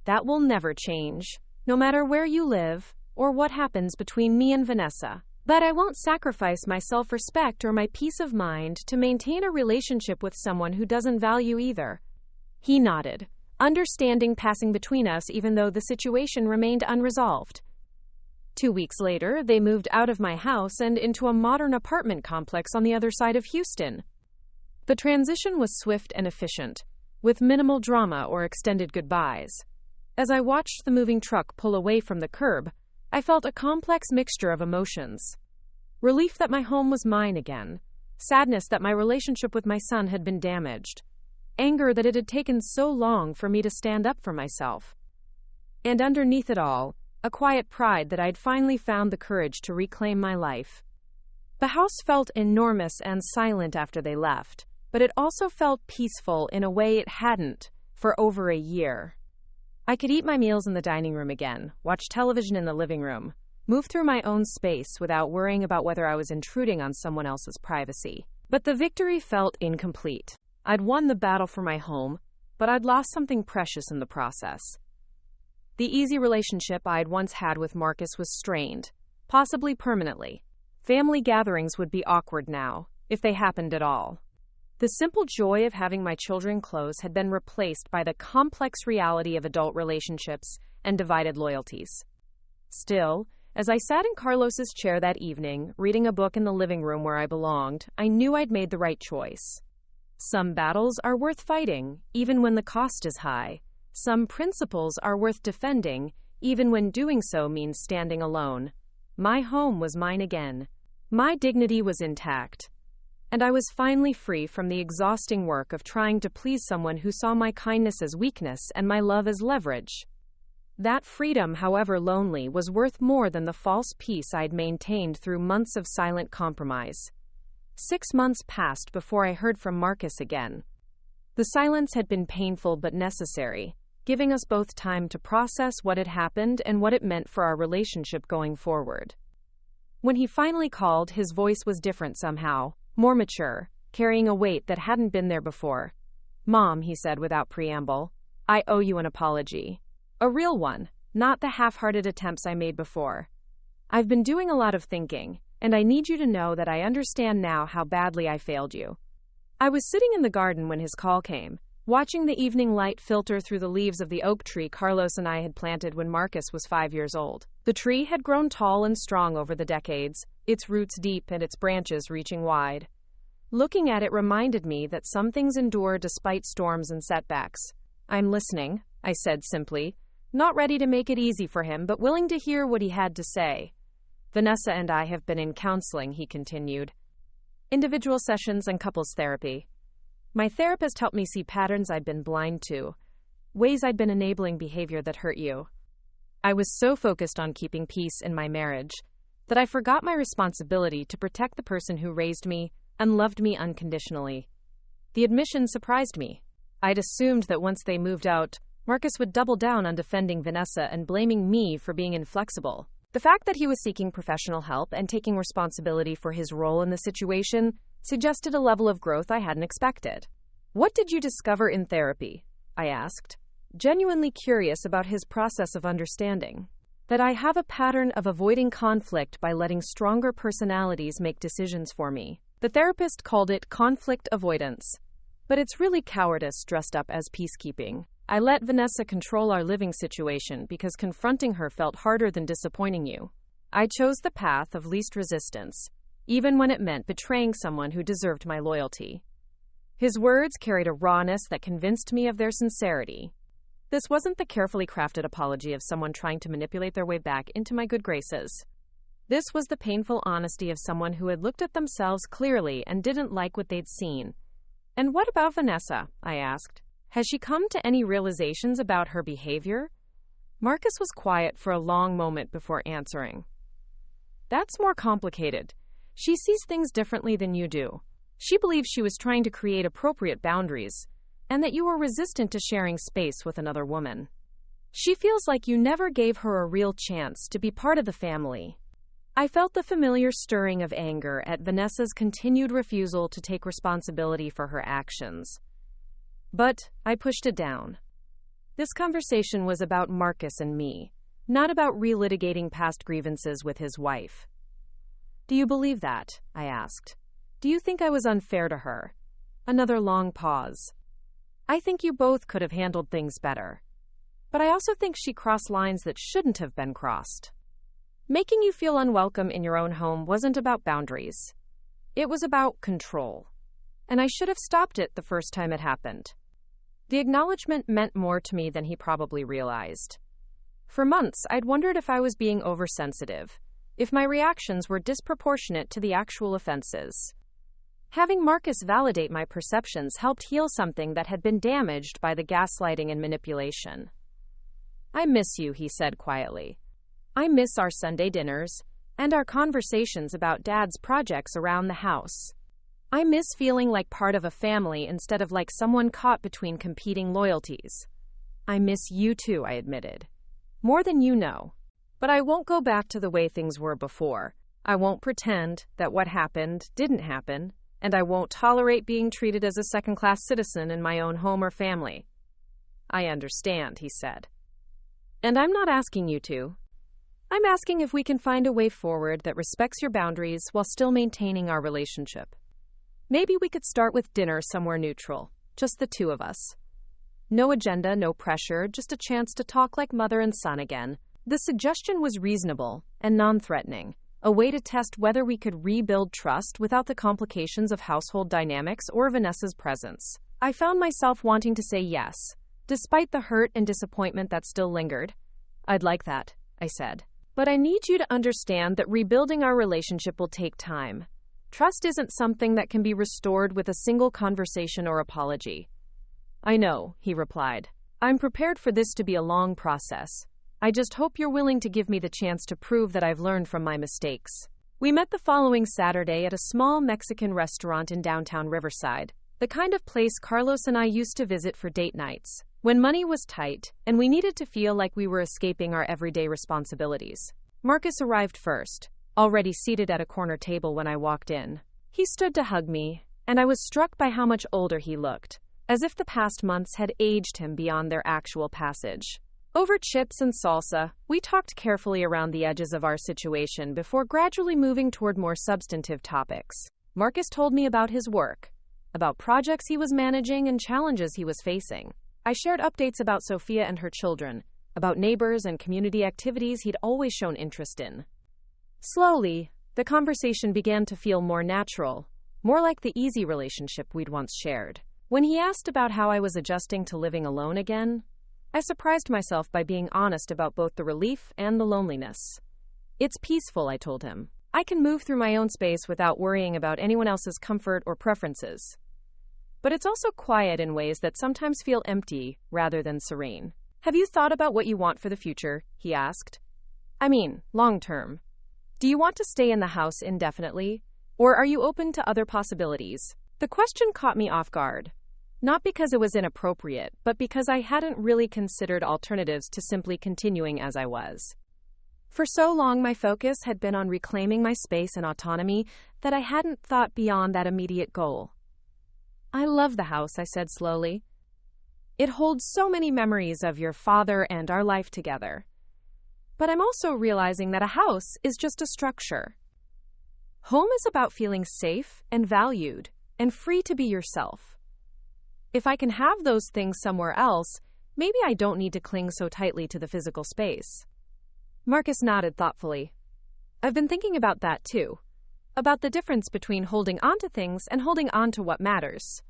That will never change, no matter where you live or what happens between me and Vanessa. But I won't sacrifice my self-respect or my peace of mind to maintain a relationship with someone who doesn't value either. He nodded, understanding passing between us even though the situation remained unresolved. 2 weeks later, they moved out of my house and into a modern apartment complex on the other side of Houston. The transition was swift and efficient, with minimal drama or extended goodbyes. As I watched the moving truck pull away from the curb, I felt a complex mixture of emotions. Relief that my home was mine again, sadness that my relationship with my son had been damaged, anger that it had taken so long for me to stand up for myself. And underneath it all, a quiet pride that I'd finally found the courage to reclaim my life. The house felt enormous and silent after they left, but it also felt peaceful in a way it hadn't for over a year. I could eat my meals in the dining room again, watch television in the living room, move through my own space without worrying about whether I was intruding on someone else's privacy. But the victory felt incomplete. I'd won the battle for my home, but I'd lost something precious in the process. The easy relationship I'd once had with Marcus was strained, possibly permanently. Family gatherings would be awkward now, if they happened at all. The simple joy of having my children close had been replaced by the complex reality of adult relationships and divided loyalties. Still, as I sat in Carlos's chair that evening, reading a book in the living room where I belonged, I knew I'd made the right choice. Some battles are worth fighting, even when the cost is high. Some principles are worth defending, even when doing so means standing alone. My home was mine again. My dignity was intact. And I was finally free from the exhausting work of trying to please someone who saw my kindness as weakness and my love as leverage. That freedom, however lonely, was worth more than the false peace I'd maintained through months of silent compromise. 6 months passed before I heard from Marcus again. The silence had been painful but necessary, giving us both time to process what had happened and what it meant for our relationship going forward. When he finally called, his voice was different somehow, more mature, carrying a weight that hadn't been there before. "Mom," he said without preamble, "I owe you an apology. A real one, not the half-hearted attempts I made before. I've been doing a lot of thinking, and I need you to know that I understand now how badly I failed you." I was sitting in the garden when his call came, watching the evening light filter through the leaves of the oak tree Carlos and I had planted when Marcus was 5 years old. The tree had grown tall and strong over the decades, its roots deep and its branches reaching wide. Looking at it reminded me that some things endure despite storms and setbacks. "I'm listening," I said simply, not ready to make it easy for him, but willing to hear what he had to say. "Vanessa and I have been in counseling," he continued. "Individual sessions and couples therapy. My therapist helped me see patterns I'd been blind to, ways I'd been enabling behavior that hurt you. I was so focused on keeping peace in my marriage that I forgot my responsibility to protect the person who raised me and loved me unconditionally." The admission surprised me. I'd assumed that once they moved out, Marcus would double down on defending Vanessa and blaming me for being inflexible. The fact that he was seeking professional help and taking responsibility for his role in the situation suggested a level of growth I hadn't expected. "What did you discover in therapy?" I asked, genuinely curious about his process of understanding. "That I have a pattern of avoiding conflict by letting stronger personalities make decisions for me." The therapist called it conflict avoidance, but it's really cowardice dressed up as peacekeeping. "I let Vanessa control our living situation because confronting her felt harder than disappointing you. I chose the path of least resistance, even when it meant betraying someone who deserved my loyalty." His words carried a rawness that convinced me of their sincerity. This wasn't the carefully crafted apology of someone trying to manipulate their way back into my good graces. This was the painful honesty of someone who had looked at themselves clearly and didn't like what they'd seen. "And what about Vanessa?" I asked. "Has she come to any realizations about her behavior?" Marcus was quiet for a long moment before answering. "That's more complicated. She sees things differently than you do. She believes she was trying to create appropriate boundaries, and that you were resistant to sharing space with another woman. She feels like you never gave her a real chance to be part of the family." I felt the familiar stirring of anger at Vanessa's continued refusal to take responsibility for her actions. But I pushed it down. This conversation was about Marcus and me, not about relitigating past grievances with his wife. "Do you believe that?" I asked. "Do you think I was unfair to her?" Another long pause. "I think you both could have handled things better. But I also think she crossed lines that shouldn't have been crossed. Making you feel unwelcome in your own home wasn't about boundaries. It was about control. And I should have stopped it the first time it happened." The acknowledgement meant more to me than he probably realized. For months, I'd wondered if I was being oversensitive, if my reactions were disproportionate to the actual offenses. Having Marcus validate my perceptions helped heal something that had been damaged by the gaslighting and manipulation. "I miss you," he said quietly. "I miss our Sunday dinners and our conversations about Dad's projects around the house. I miss feeling like part of a family instead of like someone caught between competing loyalties." "I miss you too," I admitted. "More than you know. But I won't go back to the way things were before. I won't pretend that what happened didn't happen, and I won't tolerate being treated as a second-class citizen in my own home or family." "I understand," he said. "And I'm not asking you to. I'm asking if we can find a way forward that respects your boundaries while still maintaining our relationship. Maybe we could start with dinner somewhere neutral, just the two of us. No agenda, no pressure, just a chance to talk like mother and son again." The suggestion was reasonable and non-threatening, a way to test whether we could rebuild trust without the complications of household dynamics or Vanessa's presence. I found myself wanting to say yes, despite the hurt and disappointment that still lingered. "I'd like that," I said. "But I need you to understand that rebuilding our relationship will take time. Trust isn't something that can be restored with a single conversation or apology." "I know," he replied. "I'm prepared for this to be a long process. I just hope you're willing to give me the chance to prove that I've learned from my mistakes. We met the following Saturday at a small Mexican restaurant in downtown Riverside, the kind of place Carlos and I used to visit for date nights, when money was tight and we needed to feel like we were escaping our everyday responsibilities. Marcus arrived first, already seated at a corner table when I walked in. He stood to hug me, and I was struck by how much older he looked, as if the past months had aged him beyond their actual passage. Over chips and salsa, we talked carefully around the edges of our situation before gradually moving toward more substantive topics. Marcus told me about his work, about projects he was managing and challenges he was facing. I shared updates about Sophia and her children, about neighbors and community activities he'd always shown interest in. Slowly, the conversation began to feel more natural, more like the easy relationship we'd once shared. When he asked about how I was adjusting to living alone again, I surprised myself by being honest about both the relief and the loneliness. It's peaceful, I told him. I can move through my own space without worrying about anyone else's comfort or preferences. But it's also quiet in ways that sometimes feel empty rather than serene. Have you thought about what you want for the future? He asked. I mean, long term. Do you want to stay in the house indefinitely? Or are you open to other possibilities? The question caught me off guard. Not because it was inappropriate, but because I hadn't really considered alternatives to simply continuing as I was. For so long, my focus had been on reclaiming my space and autonomy that I hadn't thought beyond that immediate goal. I love the house, I said slowly. It holds so many memories of your father and our life together. But I'm also realizing that a house is just a structure. Home is about feeling safe and valued and free to be yourself. If I can have those things somewhere else, maybe I don't need to cling so tightly to the physical space. Marcus nodded thoughtfully. I've been thinking about that too. About the difference between holding on to things and holding on to what matters.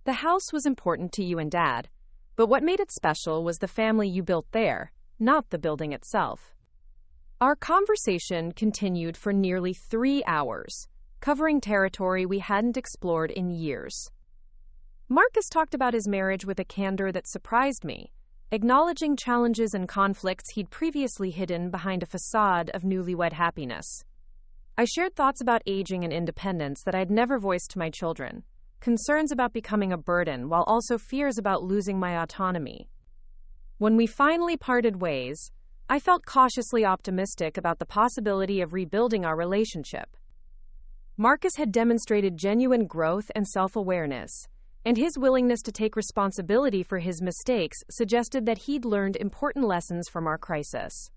The house was important to you and Dad, but what made it special was the family you built there, not the building itself. Our conversation continued for nearly 3 hours, covering territory we hadn't explored in years. Marcus talked about his marriage with a candor that surprised me, acknowledging challenges and conflicts he'd previously hidden behind a facade of newlywed happiness. I shared thoughts about aging and independence that I'd never voiced to my children, concerns about becoming a burden while also fears about losing my autonomy. When we finally parted ways, I felt cautiously optimistic about the possibility of rebuilding our relationship. Marcus had demonstrated genuine growth and self-awareness, and his willingness to take responsibility for his mistakes suggested that he'd learned important lessons from our crisis.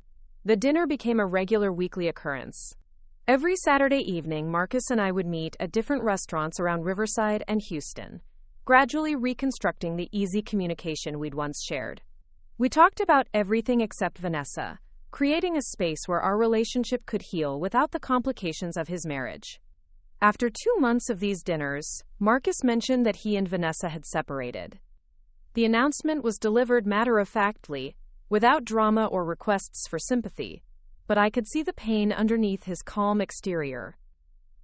The dinner became a regular weekly occurrence. Every Saturday evening, Marcus and I would meet at different restaurants around Riverside and Houston, gradually reconstructing the easy communication we'd once shared. We talked about everything except Vanessa, creating a space where our relationship could heal without the complications of his marriage. After 2 months of these dinners, Marcus mentioned that he and Vanessa had separated. The announcement was delivered matter-of-factly, without drama or requests for sympathy, but I could see the pain underneath his calm exterior.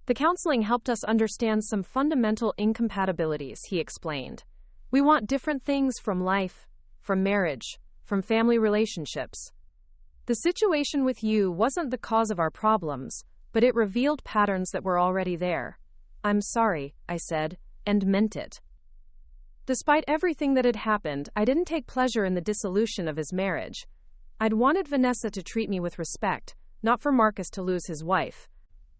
The counseling helped us understand some fundamental incompatibilities, he explained. We want different things from life, from marriage, from family relationships. The situation with you wasn't the cause of our problems, but it revealed patterns that were already there. I'm sorry, I said, and meant it. Despite everything that had happened, I didn't take pleasure in the dissolution of his marriage. I'd wanted Vanessa to treat me with respect, not for Marcus to lose his wife.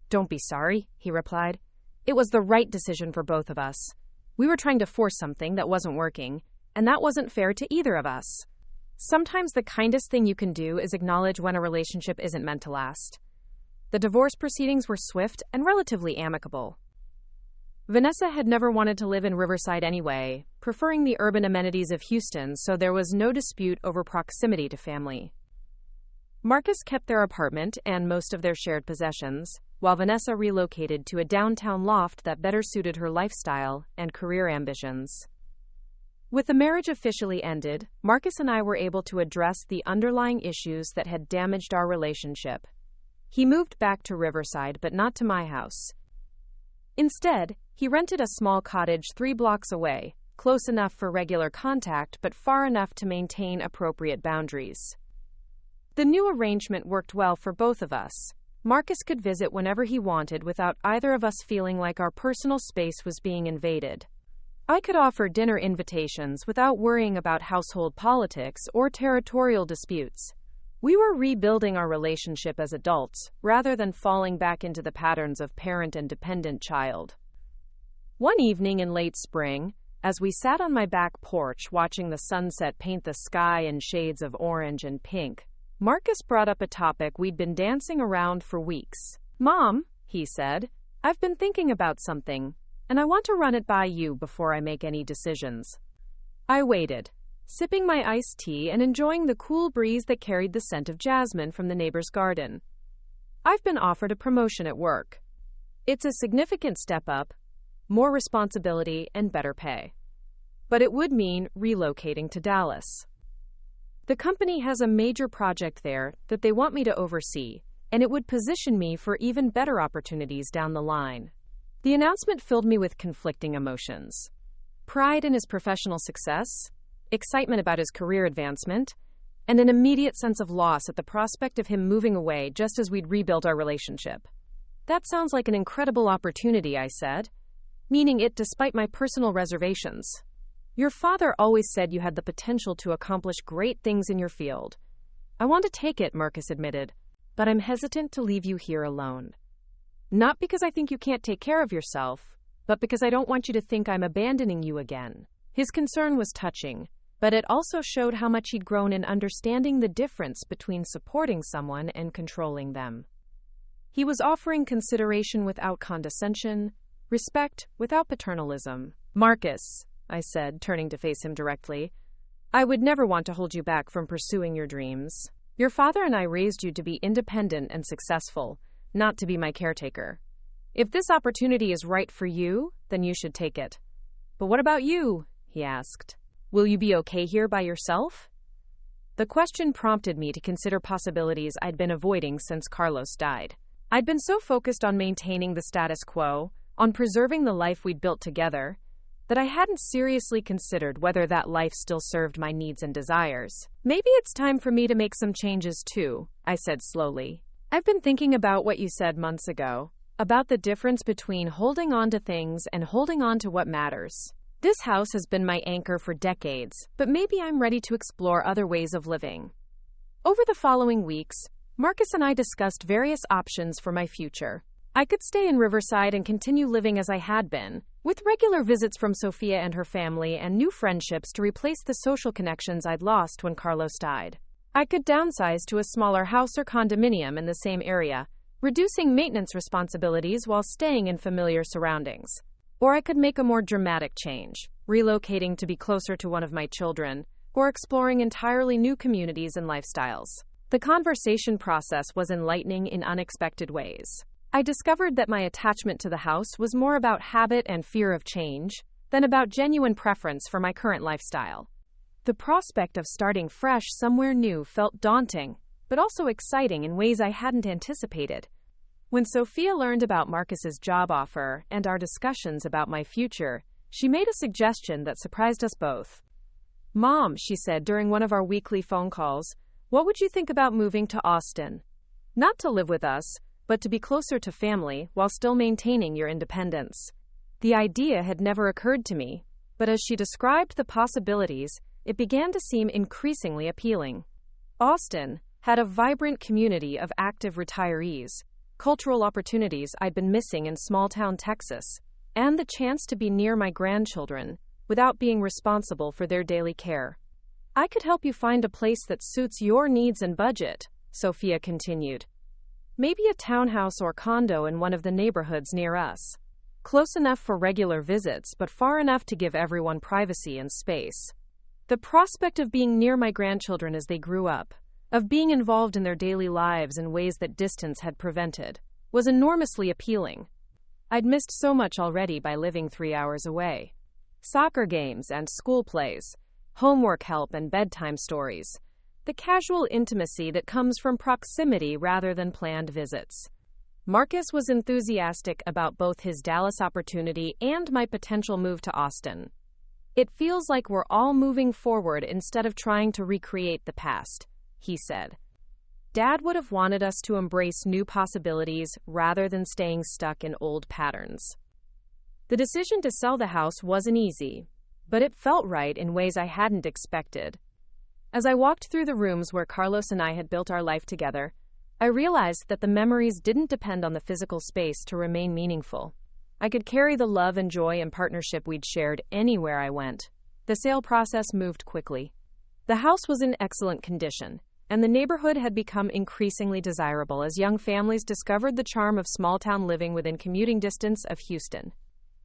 Don't be sorry, he replied. It was the right decision for both of us. We were trying to force something that wasn't working, and that wasn't fair to either of us. Sometimes the kindest thing you can do is acknowledge when a relationship isn't meant to last. The divorce proceedings were swift and relatively amicable. Vanessa had never wanted to live in Riverside anyway, preferring the urban amenities of Houston, so there was no dispute over proximity to family. Marcus kept their apartment and most of their shared possessions, while Vanessa relocated to a downtown loft that better suited her lifestyle and career ambitions. With the marriage officially ended, Marcus and I were able to address the underlying issues that had damaged our relationship. He moved back to Riverside, but not to my house. Instead, he rented a small cottage 3 blocks away, close enough for regular contact but far enough to maintain appropriate boundaries. The new arrangement worked well for both of us. Marcus could visit whenever he wanted without either of us feeling like our personal space was being invaded. I could offer dinner invitations without worrying about household politics or territorial disputes. We were rebuilding our relationship as adults, rather than falling back into the patterns of parent and dependent child. One evening in late spring, as we sat on my back porch watching the sunset paint the sky in shades of orange and pink, Marcus brought up a topic we'd been dancing around for weeks. "Mom," he said, "I've been thinking about something, and I want to run it by you before I make any decisions." I waited, sipping my iced tea and enjoying the cool breeze that carried the scent of jasmine from the neighbor's garden. "I've been offered a promotion at work. It's a significant step up, more responsibility, and better pay. But it would mean relocating to Dallas. The company has a major project there that they want me to oversee, and it would position me for even better opportunities down the line." The announcement filled me with conflicting emotions. Pride in his professional success, excitement about his career advancement, and an immediate sense of loss at the prospect of him moving away just as we'd rebuilt our relationship. "That sounds like an incredible opportunity," I said, meaning it despite my personal reservations. "Your father always said you had the potential to accomplish great things in your field." "I want to take it," Marcus admitted, "but I'm hesitant to leave you here alone. Not because I think you can't take care of yourself, but because I don't want you to think I'm abandoning you again." His concern was touching, but it also showed how much he'd grown in understanding the difference between supporting someone and controlling them. He was offering consideration without condescension, respect without paternalism. "Marcus," I said, turning to face him directly, "I would never want to hold you back from pursuing your dreams. Your father and I raised you to be independent and successful, not to be my caretaker. If this opportunity is right for you, then you should take it." "But what about you?" he asked. "Will you be okay here by yourself?" The question prompted me to consider possibilities I'd been avoiding since Carlos died. I'd been so focused on maintaining the status quo, on preserving the life we'd built together, that I hadn't seriously considered whether that life still served my needs and desires. "Maybe it's time for me to make some changes too," I said slowly. "I've been thinking about what you said months ago, about the difference between holding on to things and holding on to what matters. This house has been my anchor for decades, but maybe I'm ready to explore other ways of living." Over the following weeks, Marcus and I discussed various options for my future. I could stay in Riverside and continue living as I had been, with regular visits from Sophia and her family and new friendships to replace the social connections I'd lost when Carlos died. I could downsize to a smaller house or condominium in the same area, reducing maintenance responsibilities while staying in familiar surroundings. Or I could make a more dramatic change, relocating to be closer to one of my children, or exploring entirely new communities and lifestyles. The conversation process was enlightening in unexpected ways. I discovered that my attachment to the house was more about habit and fear of change than about genuine preference for my current lifestyle. The prospect of starting fresh somewhere new felt daunting, but also exciting in ways I hadn't anticipated. When Sophia learned about Marcus's job offer and our discussions about my future, she made a suggestion that surprised us both. "Mom," she said during one of our weekly phone calls, "what would you think about moving to Austin? Not to live with us, but to be closer to family while still maintaining your independence." The idea had never occurred to me, but as she described the possibilities, it began to seem increasingly appealing. Austin had a vibrant community of active retirees, cultural opportunities I'd been missing in small-town Texas, and the chance to be near my grandchildren without being responsible for their daily care. "I could help you find a place that suits your needs and budget," Sophia continued. "Maybe a townhouse or condo in one of the neighborhoods near us. Close enough for regular visits, but far enough to give everyone privacy and space." The prospect of being near my grandchildren as they grew up, of being involved in their daily lives in ways that distance had prevented, was enormously appealing. I'd missed so much already by living 3 hours away. Soccer games and school plays, homework help and bedtime stories. The casual intimacy that comes from proximity rather than planned visits. Marcus was enthusiastic about both his Dallas opportunity and my potential move to Austin. "It feels like we're all moving forward instead of trying to recreate the past," he said. Dad would have wanted us to embrace new possibilities rather than staying stuck in old patterns. The decision to sell the house wasn't easy, but it felt right in ways I hadn't expected. As I walked through the rooms where Carlos and I had built our life together, I realized that the memories didn't depend on the physical space to remain meaningful. I could carry the love and joy and partnership we'd shared anywhere I went. The sale process moved quickly. The house was in excellent condition, and the neighborhood had become increasingly desirable as young families discovered the charm of small-town living within commuting distance of Houston.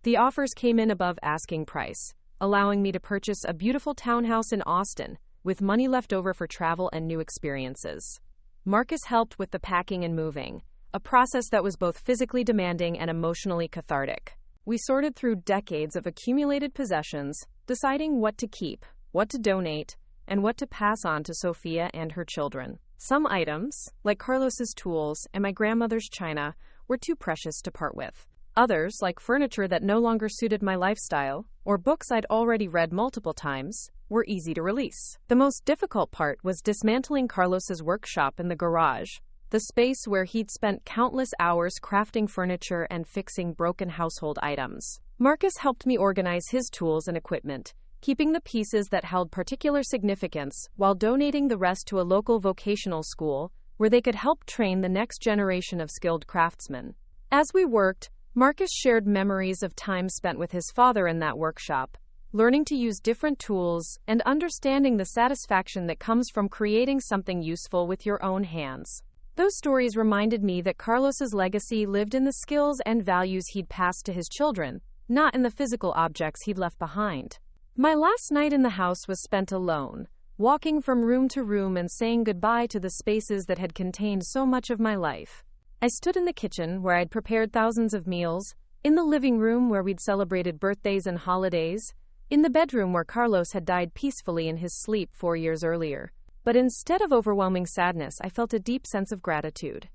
The offers came in above asking price, allowing me to purchase a beautiful townhouse in Austin, with money left over for travel and new experiences. Marcus helped with the packing and moving, a process that was both physically demanding and emotionally cathartic. We sorted through decades of accumulated possessions, deciding what to keep, what to donate, and what to pass on to Sophia and her children. Some items, like Carlos's tools and my grandmother's china, were too precious to part with. Others, like furniture that no longer suited my lifestyle, or books I'd already read multiple times, were easy to release. The most difficult part was dismantling Carlos's workshop in the garage, the space where he'd spent countless hours crafting furniture and fixing broken household items. Marcus helped me organize his tools and equipment, keeping the pieces that held particular significance while donating the rest to a local vocational school where they could help train the next generation of skilled craftsmen. As we worked, Marcus shared memories of time spent with his father in that workshop, learning to use different tools and understanding the satisfaction that comes from creating something useful with your own hands. Those stories reminded me that Carlos's legacy lived in the skills and values he'd passed to his children, not in the physical objects he'd left behind. My last night in the house was spent alone, walking from room to room and saying goodbye to the spaces that had contained so much of my life. I stood in the kitchen where I'd prepared thousands of meals, in the living room where we'd celebrated birthdays and holidays, in the bedroom where Carlos had died peacefully in his sleep 4 years earlier. But instead of overwhelming sadness, I felt a deep sense of gratitude.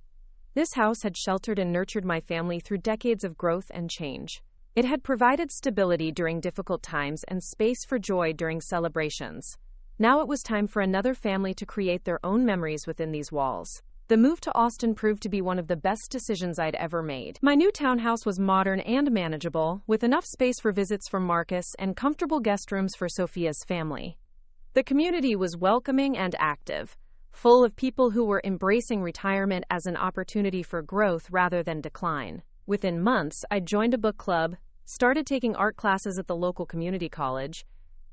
This house had sheltered and nurtured my family through decades of growth and change. It had provided stability during difficult times and space for joy during celebrations. Now it was time for another family to create their own memories within these walls. The move to Austin proved to be one of the best decisions I'd ever made. My new townhouse was modern and manageable, with enough space for visits from Marcus and comfortable guest rooms for Sophia's family. The community was welcoming and active, full of people who were embracing retirement as an opportunity for growth rather than decline. Within months, I joined a book club, started taking art classes at the local community college,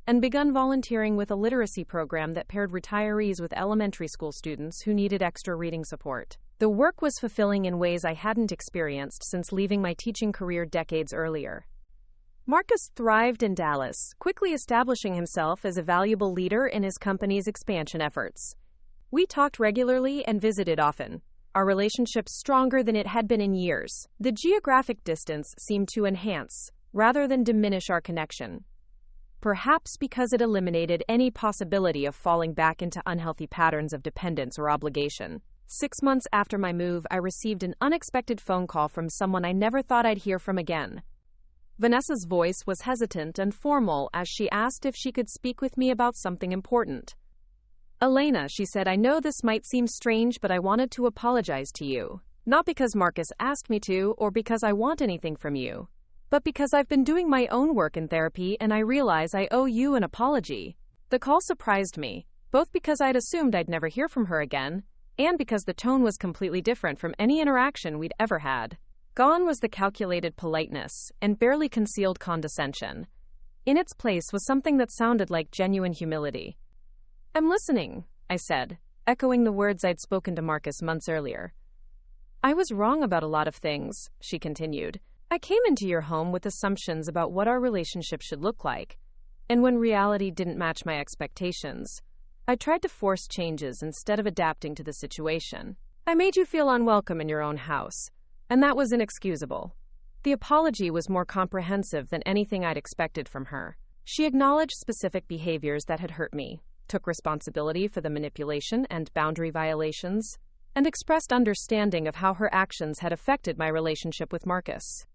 and begun volunteering with a literacy program that paired retirees with elementary school students who needed extra reading support. The work was fulfilling in ways I hadn't experienced since leaving my teaching career decades earlier. Marcus thrived in Dallas, quickly establishing himself as a valuable leader in his company's expansion efforts. We talked regularly and visited often, our relationship stronger than it had been in years. The geographic distance seemed to enhance, rather than diminish our connection. Perhaps because it eliminated any possibility of falling back into unhealthy patterns of dependence or obligation. 6 months after my move, I received an unexpected phone call from someone I never thought I'd hear from again. Vanessa's voice was hesitant and formal as she asked if she could speak with me about something important. "Elena," she said, "I know this might seem strange, but I wanted to apologize to you. Not because Marcus asked me to, or because I want anything from you, but because I've been doing my own work in therapy and I realize I owe you an apology." The call surprised me, both because I'd assumed I'd never hear from her again, and because the tone was completely different from any interaction we'd ever had. Gone was the calculated politeness and barely concealed condescension. In its place was something that sounded like genuine humility. "I'm listening," I said, echoing the words I'd spoken to Marcus months earlier. "I was wrong about a lot of things," she continued. "I came into your home with assumptions about what our relationship should look like, and when reality didn't match my expectations, I tried to force changes instead of adapting to the situation. I made you feel unwelcome in your own house, and that was inexcusable." The apology was more comprehensive than anything I'd expected from her. She acknowledged specific behaviors that had hurt me, took responsibility for the manipulation and boundary violations, and expressed understanding of how her actions had affected my relationship with Marcus.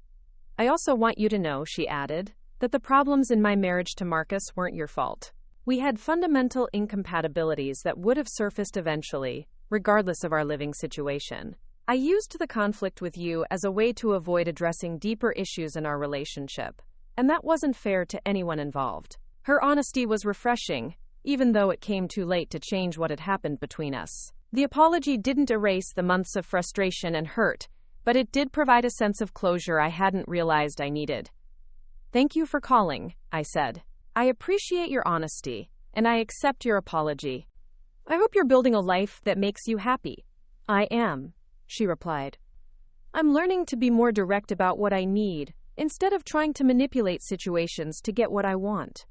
"I also want you to know," she added, "that the problems in my marriage to Marcus weren't your fault. We had fundamental incompatibilities that would have surfaced eventually, regardless of our living situation. I used the conflict with you as a way to avoid addressing deeper issues in our relationship, and that wasn't fair to anyone involved. Her honesty was refreshing, even though it came too late to change what had happened between us. The apology didn't erase the months of frustration and hurt, but it did provide a sense of closure I hadn't realized I needed. "Thank you for calling," I said. "I appreciate your honesty, and I accept your apology. I hope you're building a life that makes you happy." "I am," she replied. "I'm learning to be more direct about what I need, instead of trying to manipulate situations to get what I want.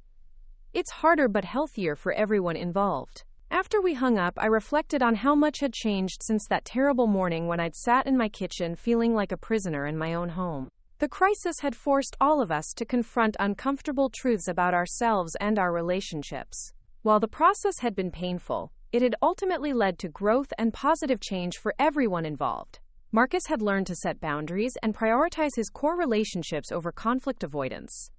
It's harder but healthier for everyone involved." After we hung up, I reflected on how much had changed since that terrible morning when I'd sat in my kitchen feeling like a prisoner in my own home. The crisis had forced all of us to confront uncomfortable truths about ourselves and our relationships. While the process had been painful, it had ultimately led to growth and positive change for everyone involved. Marcus had learned to set boundaries and prioritize his core relationships over conflict avoidance.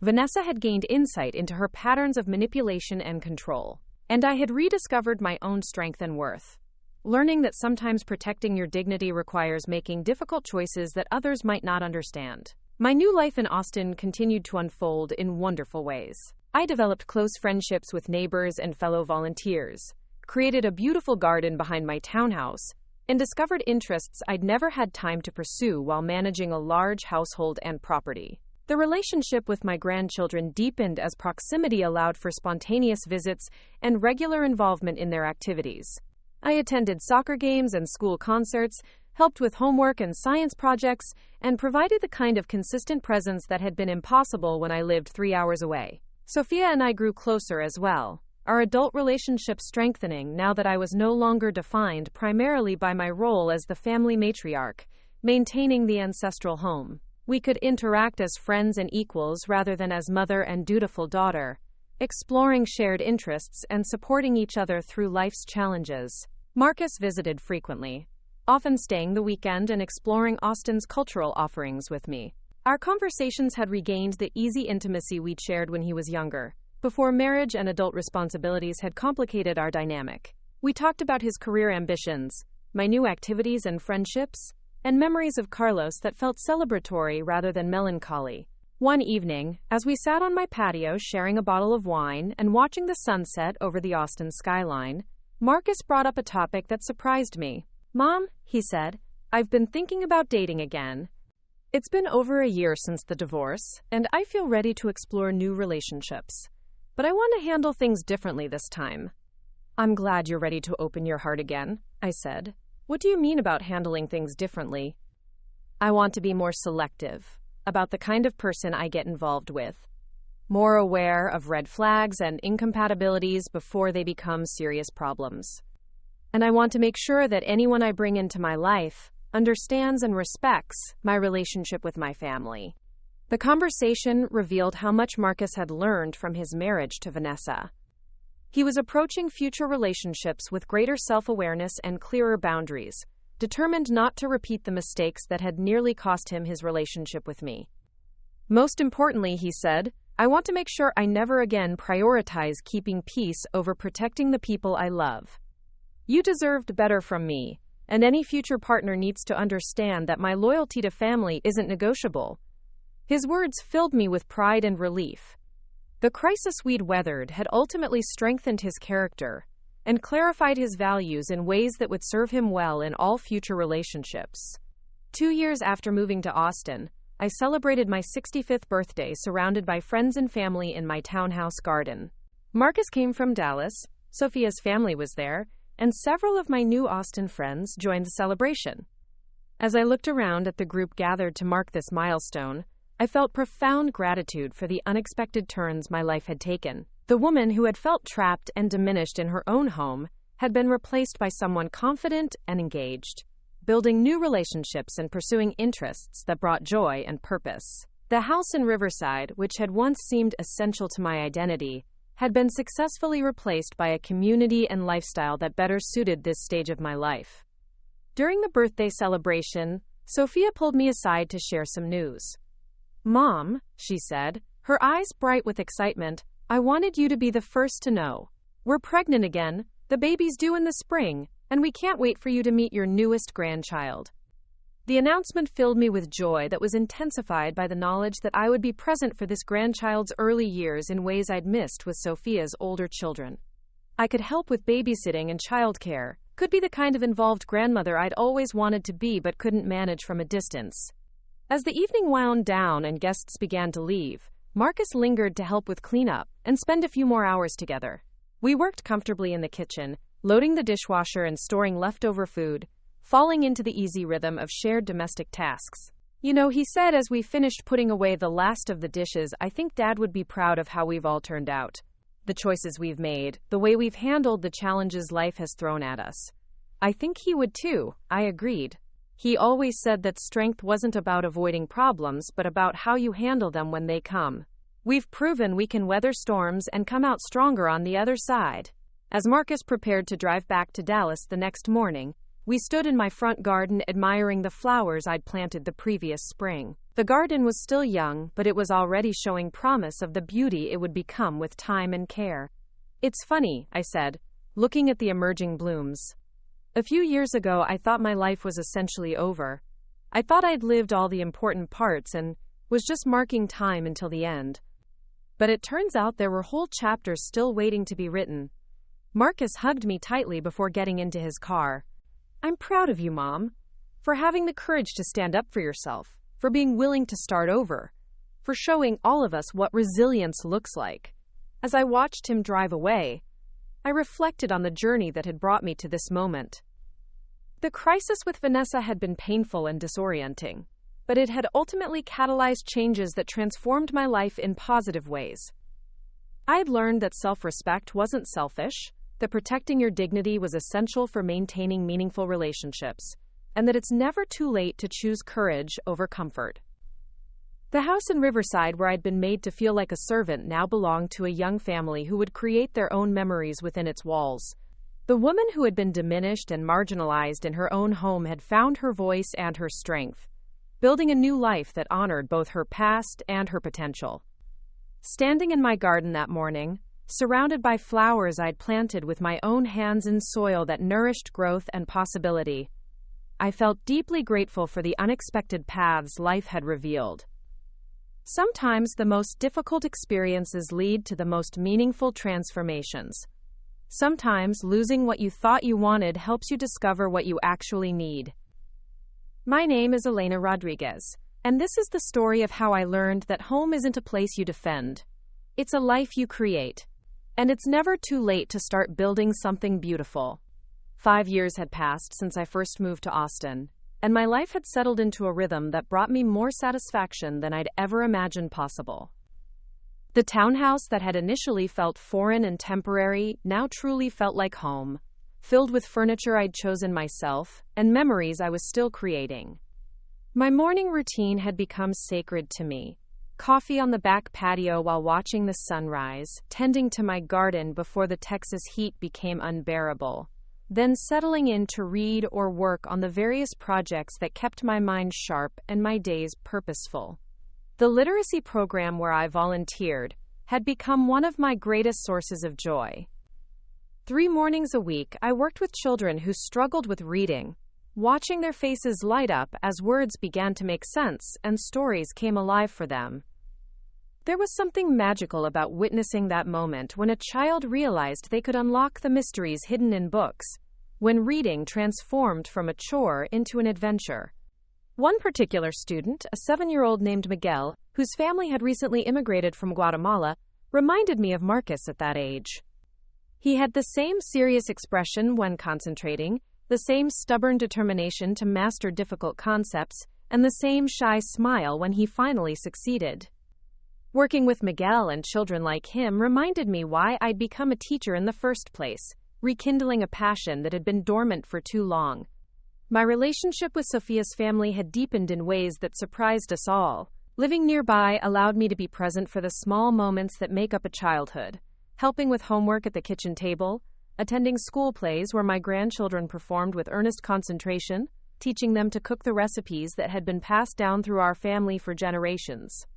Vanessa had gained insight into her patterns of manipulation and control. And I had rediscovered my own strength and worth, learning that sometimes protecting your dignity requires making difficult choices that others might not understand. My new life in Austin continued to unfold in wonderful ways. I developed close friendships with neighbors and fellow volunteers, created a beautiful garden behind my townhouse, and discovered interests I'd never had time to pursue while managing a large household and property. The relationship with my grandchildren deepened as proximity allowed for spontaneous visits and regular involvement in their activities. I attended soccer games and school concerts, helped with homework and science projects, and provided the kind of consistent presence that had been impossible when I lived 3 hours away. Sophia and I grew closer as well, our adult relationship strengthening now that I was no longer defined primarily by my role as the family matriarch, maintaining the ancestral home. We could interact as friends and equals rather than as mother and dutiful daughter, exploring shared interests and supporting each other through life's challenges. Marcus visited frequently, often staying the weekend and exploring Austin's cultural offerings with me. Our conversations had regained the easy intimacy we'd shared when he was younger, before marriage and adult responsibilities had complicated our dynamic. We talked about his career ambitions, my new activities and friendships, and memories of Carlos that felt celebratory rather than melancholy. One evening, as we sat on my patio sharing a bottle of wine and watching the sunset over the Austin skyline, Marcus brought up a topic that surprised me. "Mom," he said, "I've been thinking about dating again. It's been over a year since the divorce, and I feel ready to explore new relationships. But I want to handle things differently this time." "I'm glad you're ready to open your heart again," I said. "What do you mean about handling things differently?" "I want to be more selective about the kind of person I get involved with, more aware of red flags and incompatibilities before they become serious problems. And I want to make sure that anyone I bring into my life understands and respects my relationship with my family." The conversation revealed how much Marcus had learned from his marriage to Vanessa. He was approaching future relationships with greater self-awareness and clearer boundaries, determined not to repeat the mistakes that had nearly cost him his relationship with me. "Most importantly," he said, "I want to make sure I never again prioritize keeping peace over protecting the people I love. You deserved better from me, and any future partner needs to understand that my loyalty to family isn't negotiable." His words filled me with pride and relief. The crisis we'd weathered had ultimately strengthened his character and clarified his values in ways that would serve him well in all future relationships. 2 years after moving to Austin, I celebrated my 65th birthday surrounded by friends and family in my townhouse garden. Marcus came from Dallas, Sophia's family was there, and several of my new Austin friends joined the celebration. As I looked around at the group gathered to mark this milestone, I felt profound gratitude for the unexpected turns my life had taken. The woman who had felt trapped and diminished in her own home had been replaced by someone confident and engaged, building new relationships and pursuing interests that brought joy and purpose. The house in Riverside, which had once seemed essential to my identity, had been successfully replaced by a community and lifestyle that better suited this stage of my life. During the birthday celebration, Sophia pulled me aside to share some news. "Mom," she said, her eyes bright with excitement, "I wanted you to be the first to know. We're pregnant again, the baby's due in the spring, And we can't wait for you to meet your newest grandchild." The announcement filled me with joy that was intensified by the knowledge that I would be present for this grandchild's early years in ways I'd missed with Sophia's older children. I could help with babysitting and childcare, could be the kind of involved grandmother I'd always wanted to be but couldn't manage from a distance. As the evening wound down and guests began to leave, Marcus lingered to help with cleanup and spend a few more hours together. We worked comfortably in the kitchen, loading the dishwasher and storing leftover food, falling into the easy rhythm of shared domestic tasks. "You know," he said as we finished putting away the last of the dishes, "I think Dad would be proud of how we've all turned out. The choices we've made, the way we've handled the challenges life has thrown at us." "I think he would too," I agreed. He always said that strength wasn't about avoiding problems but about how you handle them when they come. We've proven we can weather storms and come out stronger on the other side. As Marcus prepared to drive back to Dallas the next morning, we stood in my front garden admiring the flowers I'd planted the previous spring. The garden was still young, but it was already showing promise of the beauty it would become with time and care. "It's funny," I said, looking at the emerging blooms. "A few years ago I thought my life was essentially over. I thought I'd lived all the important parts and was just marking time until the end. But it turns out there were whole chapters still waiting to be written." Marcus hugged me tightly before getting into his car. "I'm proud of you, Mom, for having the courage to stand up for yourself, for being willing to start over, for showing all of us what resilience looks like." As I watched him drive away, I reflected on the journey that had brought me to this moment. The crisis with Vanessa had been painful and disorienting, but it had ultimately catalyzed changes that transformed my life in positive ways. I had learned that self-respect wasn't selfish, that protecting your dignity was essential for maintaining meaningful relationships, and that it's never too late to choose courage over comfort. The house in Riverside where I'd been made to feel like a servant now belonged to a young family who would create their own memories within its walls. The woman who had been diminished and marginalized in her own home had found her voice and her strength, building a new life that honored both her past and her potential. Standing in my garden that morning, surrounded by flowers I'd planted with my own hands in soil that nourished growth and possibility, I felt deeply grateful for the unexpected paths life had revealed. Sometimes the most difficult experiences lead to the most meaningful transformations. Sometimes losing what you thought you wanted helps you discover what you actually need. My name is Elena Rodriguez, and this is the story of how I learned that home isn't a place you defend. It's a life you create. And it's never too late to start building something beautiful. 5 years had passed since I first moved to Austin, and my life had settled into a rhythm that brought me more satisfaction than I'd ever imagined possible. The townhouse that had initially felt foreign and temporary now truly felt like home, filled with furniture I'd chosen myself and memories I was still creating. My morning routine had become sacred to me. Coffee on the back patio while watching the sunrise, tending to my garden before the Texas heat became unbearable, then settling in to read or work on the various projects that kept my mind sharp and my days purposeful. The literacy program where I volunteered had become one of my greatest sources of joy. 3 mornings a week, I worked with children who struggled with reading, watching their faces light up as words began to make sense and stories came alive for them. There was something magical about witnessing that moment when a child realized they could unlock the mysteries hidden in books, when reading transformed from a chore into an adventure. One particular student, a 7-year-old named Miguel, whose family had recently immigrated from Guatemala, reminded me of Marcus at that age. He had the same serious expression when concentrating, the same stubborn determination to master difficult concepts, and the same shy smile when he finally succeeded. Working with Miguel and children like him reminded me why I'd become a teacher in the first place, rekindling a passion that had been dormant for too long. My relationship with Sophia's family had deepened in ways that surprised us all. Living nearby allowed me to be present for the small moments that make up a childhood, helping with homework at the kitchen table, attending school plays where my grandchildren performed with earnest concentration, teaching them to cook the recipes that had been passed down through our family for generations.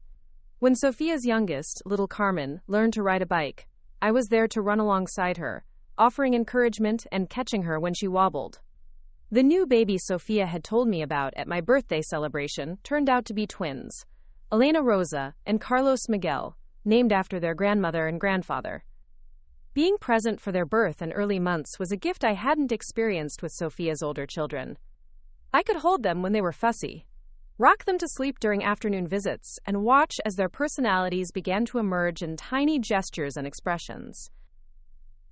When Sophia's youngest, little Carmen, learned to ride a bike, I was there to run alongside her, offering encouragement and catching her when she wobbled. The new baby Sophia had told me about at my birthday celebration turned out to be twins, Elena Rosa and Carlos Miguel, named after their grandmother and grandfather. Being present for their birth and early months was a gift I hadn't experienced with Sophia's older children. I could hold them when they were fussy, rock them to sleep during afternoon visits, and watch as their personalities began to emerge in tiny gestures and expressions.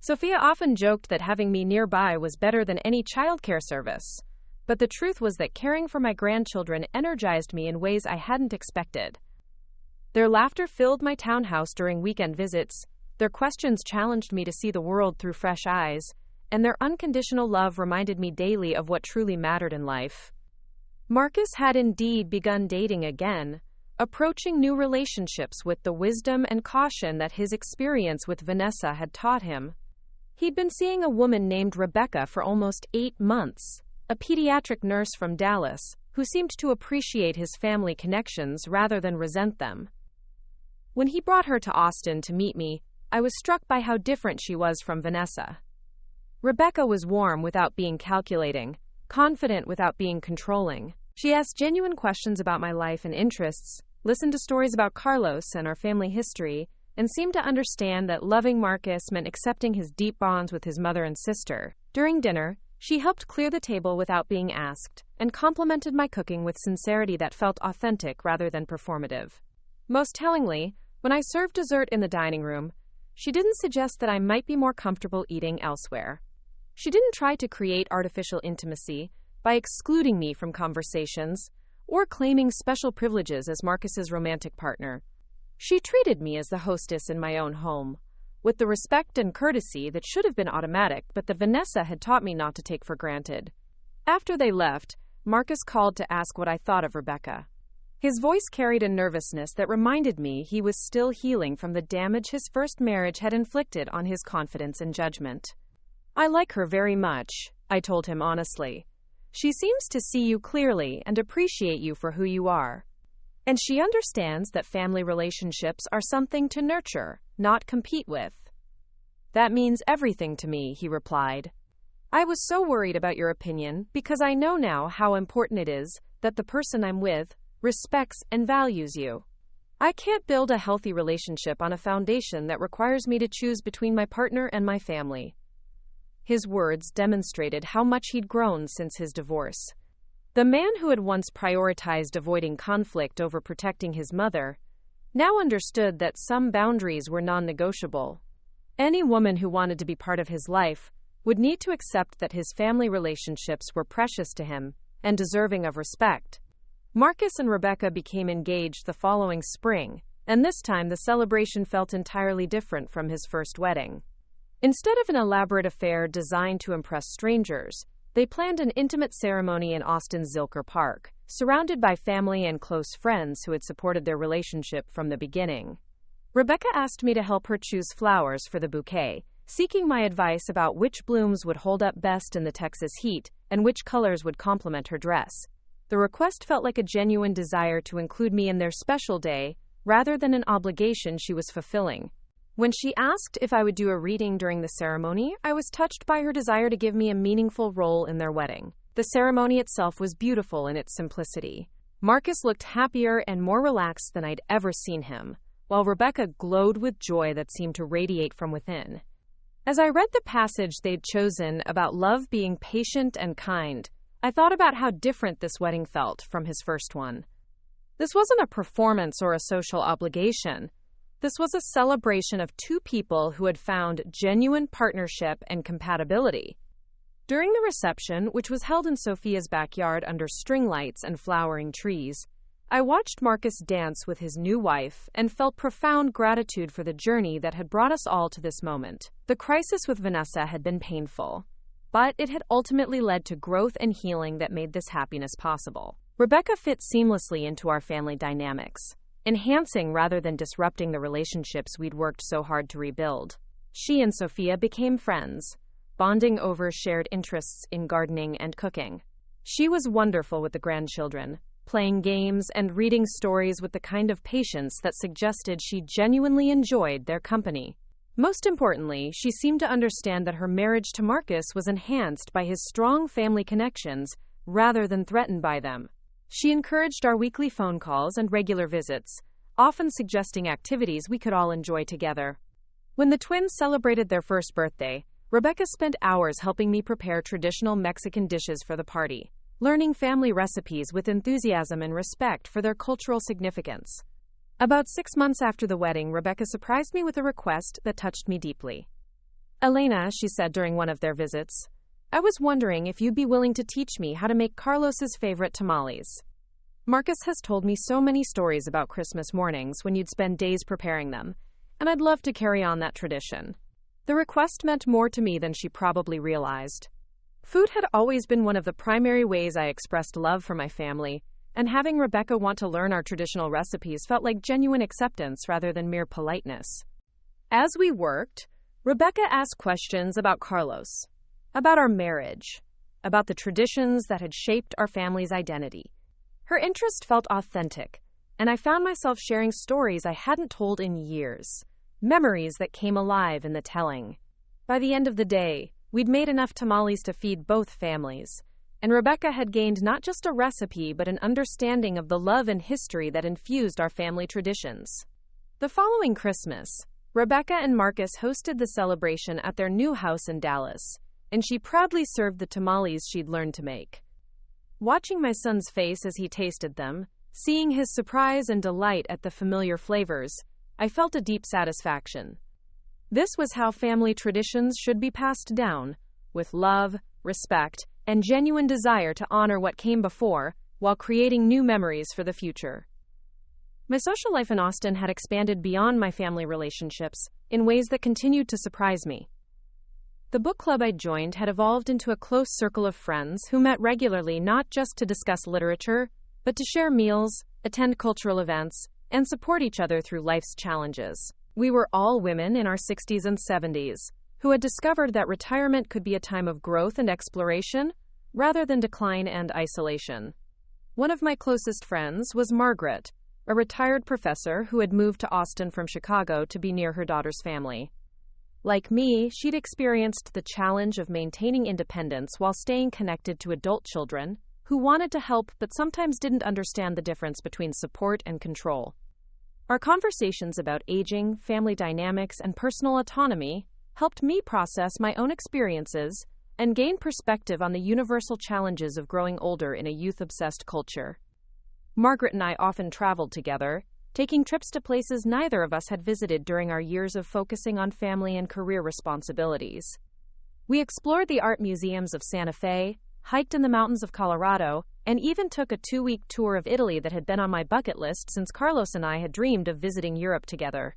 Sophia often joked that having me nearby was better than any childcare service, but the truth was that caring for my grandchildren energized me in ways I hadn't expected. Their laughter filled my townhouse during weekend visits, their questions challenged me to see the world through fresh eyes, and their unconditional love reminded me daily of what truly mattered in life. Marcus had indeed begun dating again, approaching new relationships with the wisdom and caution that his experience with Vanessa had taught him. He'd been seeing a woman named Rebecca for almost 8 months, a pediatric nurse from Dallas, who seemed to appreciate his family connections rather than resent them. When he brought her to Austin to meet me, I was struck by how different she was from Vanessa. Rebecca was warm without being calculating, confident without being controlling. She asked genuine questions about my life and interests, listened to stories about Carlos and our family history, and seemed to understand that loving Marcus meant accepting his deep bonds with his mother and sister. During dinner, she helped clear the table without being asked, and complimented my cooking with sincerity that felt authentic rather than performative. Most tellingly, when I served dessert in the dining room, she didn't suggest that I might be more comfortable eating elsewhere. She didn't try to create artificial intimacy by excluding me from conversations or claiming special privileges as Marcus's romantic partner. She treated me as the hostess in my own home, with the respect and courtesy that should have been automatic but that Vanessa had taught me not to take for granted. After they left, Marcus called to ask what I thought of Rebecca. His voice carried a nervousness that reminded me he was still healing from the damage his first marriage had inflicted on his confidence and judgment. "I like her very much," I told him honestly. "She seems to see you clearly and appreciate you for who you are. And she understands that family relationships are something to nurture, not compete with." "That means everything to me," he replied. "I was so worried about your opinion because I know now how important it is that the person I'm with respects and values you. I can't build a healthy relationship on a foundation that requires me to choose between my partner and my family." His words demonstrated how much he'd grown since his divorce. The man who had once prioritized avoiding conflict over protecting his mother now understood that some boundaries were non-negotiable. Any woman who wanted to be part of his life would need to accept that his family relationships were precious to him and deserving of respect. Marcus and Rebecca became engaged the following spring, and this time the celebration felt entirely different from his first wedding. Instead of an elaborate affair designed to impress strangers, they planned an intimate ceremony in Austin's Zilker Park, surrounded by family and close friends who had supported their relationship from the beginning. Rebecca asked me to help her choose flowers for the bouquet, seeking my advice about which blooms would hold up best in the Texas heat and which colors would complement her dress. The request felt like a genuine desire to include me in their special day, rather than an obligation she was fulfilling. When she asked if I would do a reading during the ceremony, I was touched by her desire to give me a meaningful role in their wedding. The ceremony itself was beautiful in its simplicity. Marcus looked happier and more relaxed than I'd ever seen him, while Rebecca glowed with joy that seemed to radiate from within. As I read the passage they'd chosen about love being patient and kind, I thought about how different this wedding felt from his first one. This wasn't a performance or a social obligation. This was a celebration of two people who had found genuine partnership and compatibility. During the reception, which was held in Sophia's backyard under string lights and flowering trees, I watched Marcus dance with his new wife and felt profound gratitude for the journey that had brought us all to this moment. The crisis with Vanessa had been painful, but it had ultimately led to growth and healing that made this happiness possible. Rebecca fit seamlessly into our family dynamics, enhancing rather than disrupting the relationships we'd worked so hard to rebuild. She and Sophia became friends, bonding over shared interests in gardening and cooking. She was wonderful with the grandchildren, playing games and reading stories with the kind of patience that suggested she genuinely enjoyed their company. Most importantly, she seemed to understand that her marriage to Marcus was enhanced by his strong family connections rather than threatened by them. She encouraged our weekly phone calls and regular visits, often suggesting activities we could all enjoy together. When the twins celebrated their first birthday, Rebecca spent hours helping me prepare traditional Mexican dishes for the party, learning family recipes with enthusiasm and respect for their cultural significance. About 6 months after the wedding, Rebecca surprised me with a request that touched me deeply. "Elena," she said during one of their visits, "I was wondering if you'd be willing to teach me how to make Carlos's favorite tamales. Marcus has told me so many stories about Christmas mornings when you'd spend days preparing them, and I'd love to carry on that tradition." The request meant more to me than she probably realized. Food had always been one of the primary ways I expressed love for my family, and having Rebecca want to learn our traditional recipes felt like genuine acceptance rather than mere politeness. As we worked, Rebecca asked questions about Carlos, about our marriage, about the traditions that had shaped our family's identity. Her interest felt authentic, and I found myself sharing stories I hadn't told in years, memories that came alive in the telling. By the end of the day, we'd made enough tamales to feed both families, and Rebecca had gained not just a recipe but an understanding of the love and history that infused our family traditions. The following Christmas, Rebecca and Marcus hosted the celebration at their new house in Dallas, and she proudly served the tamales she'd learned to make. Watching my son's face as he tasted them, seeing his surprise and delight at the familiar flavors, I felt a deep satisfaction. This was how family traditions should be passed down, with love, respect, and genuine desire to honor what came before, while creating new memories for the future. My social life in Austin had expanded beyond my family relationships in ways that continued to surprise me. The book club I'd joined had evolved into a close circle of friends who met regularly not just to discuss literature, but to share meals, attend cultural events, and support each other through life's challenges. We were all women in our 60s and 70s who had discovered that retirement could be a time of growth and exploration rather than decline and isolation. One of my closest friends was Margaret, a retired professor who had moved to Austin from Chicago to be near her daughter's family. Like me, she'd experienced the challenge of maintaining independence while staying connected to adult children who wanted to help but sometimes didn't understand the difference between support and control. Our conversations about aging, family dynamics, and personal autonomy helped me process my own experiences and gain perspective on the universal challenges of growing older in a youth-obsessed culture. Margaret and I often traveled together, taking trips to places neither of us had visited during our years of focusing on family and career responsibilities. We explored the art museums of Santa Fe, hiked in the mountains of Colorado, and even took a 2-week tour of Italy that had been on my bucket list since Carlos and I had dreamed of visiting Europe together.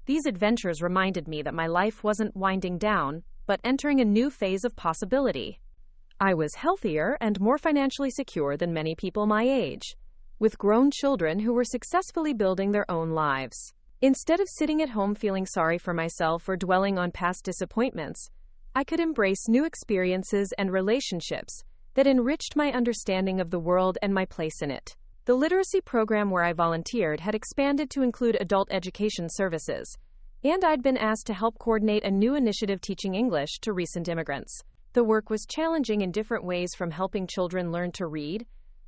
These adventures reminded me that my life wasn't winding down, but entering a new phase of possibility. I was healthier and more financially secure than many people my age, with grown children who were successfully building their own lives. Instead of sitting at home feeling sorry for myself or dwelling on past disappointments, I could embrace new experiences and relationships that enriched my understanding of the world and my place in it. The literacy program where I volunteered had expanded to include adult education services, and I'd been asked to help coordinate a new initiative teaching English to recent immigrants. The work was challenging in different ways, from helping children learn to read,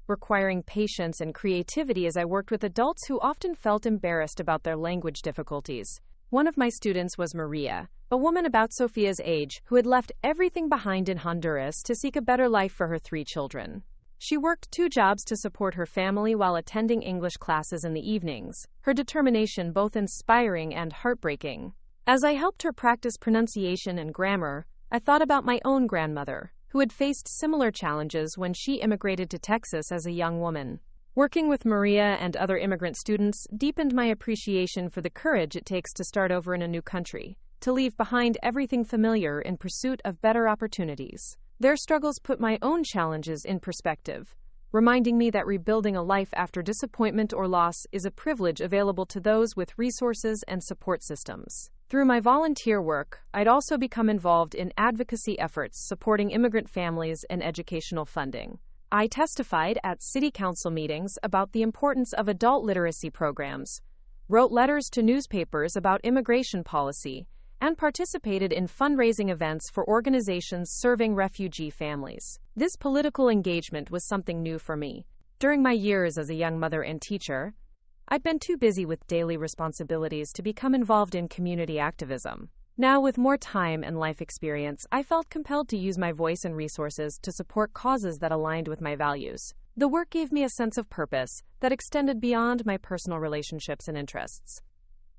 requiring patience and creativity as I worked with adults who often felt embarrassed about their language difficulties. One of my students was Maria, a woman about Sophia's age who had left everything behind in Honduras to seek a better life for her 3 children. She worked 2 jobs to support her family while attending English classes in the evenings, her determination both inspiring and heartbreaking. As I helped her practice pronunciation and grammar, I thought about my own grandmother, who had faced similar challenges when she immigrated to Texas as a young woman. Working with Maria and other immigrant students deepened my appreciation for the courage it takes to start over in a new country, to leave behind everything familiar in pursuit of better opportunities. Their struggles put my own challenges in perspective, reminding me that rebuilding a life after disappointment or loss is a privilege available to those with resources and support systems. Through my volunteer work, I'd also become involved in advocacy efforts supporting immigrant families and educational funding. I testified at city council meetings about the importance of adult literacy programs, wrote letters to newspapers about immigration policy, and participated in fundraising events for organizations serving refugee families. This political engagement was something new for me. During my years as a young mother and teacher, I'd been too busy with daily responsibilities to become involved in community activism. Now, with more time and life experience, I felt compelled to use my voice and resources to support causes that aligned with my values. The work gave me a sense of purpose that extended beyond my personal relationships and interests.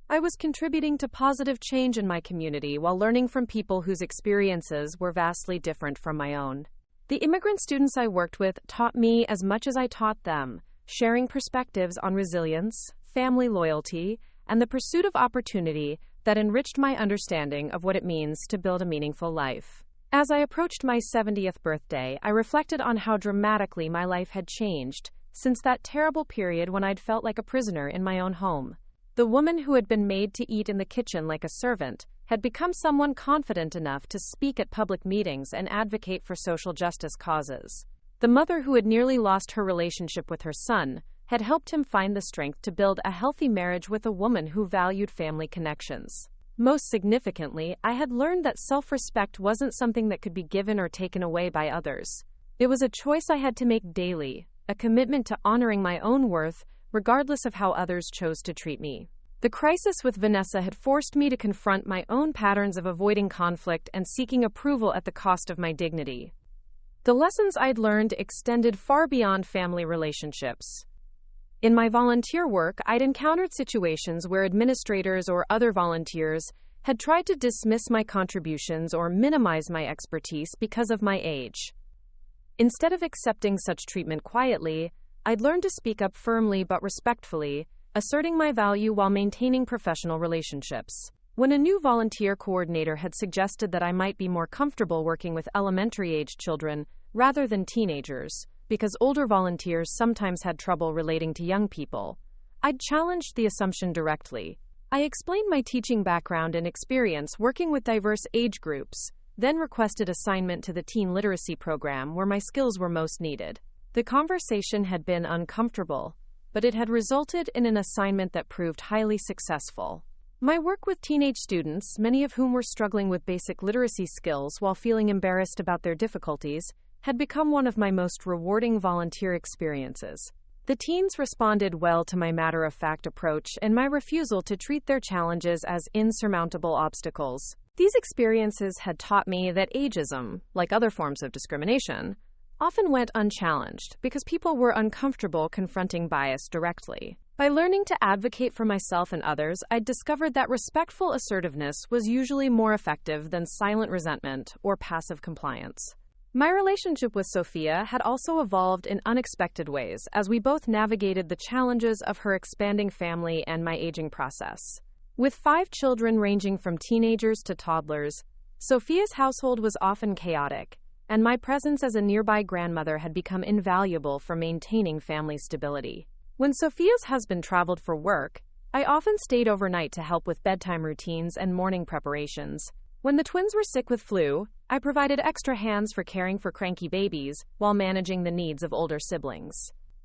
I was contributing to positive change in my community while learning from people whose experiences were vastly different from my own. The immigrant students I worked with taught me as much as I taught them, sharing perspectives on resilience, family loyalty, and the pursuit of opportunity that enriched my understanding of what it means to build a meaningful life. As I approached my 70th birthday, I reflected on how dramatically my life had changed since that terrible period when I'd felt like a prisoner in my own home. The woman who had been made to eat in the kitchen like a servant had become someone confident enough to speak at public meetings and advocate for social justice causes. The mother who had nearly lost her relationship with her son had helped him find the strength to build a healthy marriage with a woman who valued family connections. Most significantly, I had learned that self-respect wasn't something that could be given or taken away by others. It was a choice I had to make daily, a commitment to honoring my own worth, regardless of how others chose to treat me. The crisis with Vanessa had forced me to confront my own patterns of avoiding conflict and seeking approval at the cost of my dignity. The lessons I'd learned extended far beyond family relationships. In my volunteer work, I'd encountered situations where administrators or other volunteers had tried to dismiss my contributions or minimize my expertise because of my age. Instead of accepting such treatment quietly, I'd learned to speak up firmly but respectfully, asserting my value while maintaining professional relationships. When a new volunteer coordinator had suggested that I might be more comfortable working with elementary-aged children rather than teenagers, because older volunteers sometimes had trouble relating to young people, I'd challenged the assumption directly. I explained my teaching background and experience working with diverse age groups, then requested assignment to the teen literacy program where my skills were most needed. The conversation had been uncomfortable, but it had resulted in an assignment that proved highly successful. My work with teenage students, many of whom were struggling with basic literacy skills while feeling embarrassed about their difficulties, had become one of my most rewarding volunteer experiences. The teens responded well to my matter-of-fact approach and my refusal to treat their challenges as insurmountable obstacles. These experiences had taught me that ageism, like other forms of discrimination, often went unchallenged because people were uncomfortable confronting bias directly. By learning to advocate for myself and others, I discovered that respectful assertiveness was usually more effective than silent resentment or passive compliance. My relationship with Sophia had also evolved in unexpected ways as we both navigated the challenges of her expanding family and my aging process. With 5 children ranging from teenagers to toddlers, Sophia's household was often chaotic, and my presence as a nearby grandmother had become invaluable for maintaining family stability. When Sophia's husband traveled for work, I often stayed overnight to help with bedtime routines and morning preparations. When the twins were sick with flu, I provided extra hands for caring for cranky babies while managing the needs of older siblings.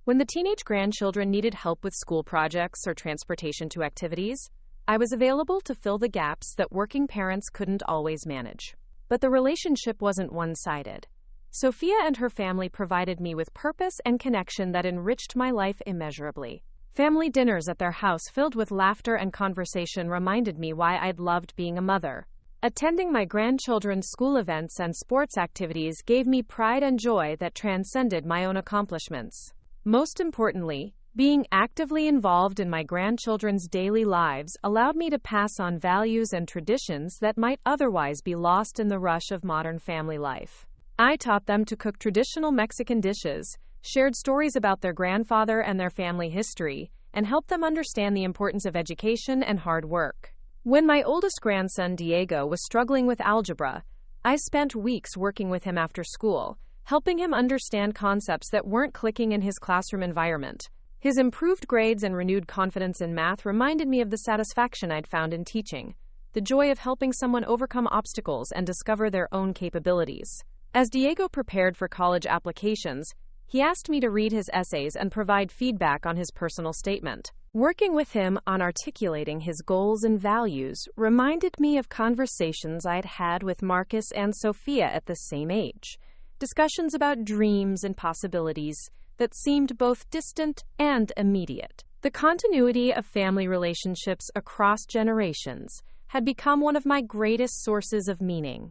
When the teenage grandchildren needed help with school projects or transportation to activities, I was available to fill the gaps that working parents couldn't always manage. But the relationship wasn't one-sided. Sophia and her family provided me with purpose and connection that enriched my life immeasurably. Family dinners at their house filled with laughter and conversation reminded me why I'd loved being a mother. Attending my grandchildren's school events and sports activities gave me pride and joy that transcended my own accomplishments. Most importantly, being actively involved in my grandchildren's daily lives allowed me to pass on values and traditions that might otherwise be lost in the rush of modern family life. I taught them to cook traditional Mexican dishes, shared stories about their grandfather and their family history, and helped them understand the importance of education and hard work. When my oldest grandson, Diego, was struggling with algebra, I spent weeks working with him after school, helping him understand concepts that weren't clicking in his classroom environment. His improved grades and renewed confidence in math reminded me of the satisfaction I'd found in teaching, the joy of helping someone overcome obstacles and discover their own capabilities. As Diego prepared for college applications, He asked me to read his essays and provide feedback on his personal statement. Working with him on articulating his goals and values reminded me of conversations I'd had with Marcus and Sophia at the same age. Discussions about dreams and possibilities that seemed both distant and immediate. The continuity of family relationships across generations had become one of my greatest sources of meaning.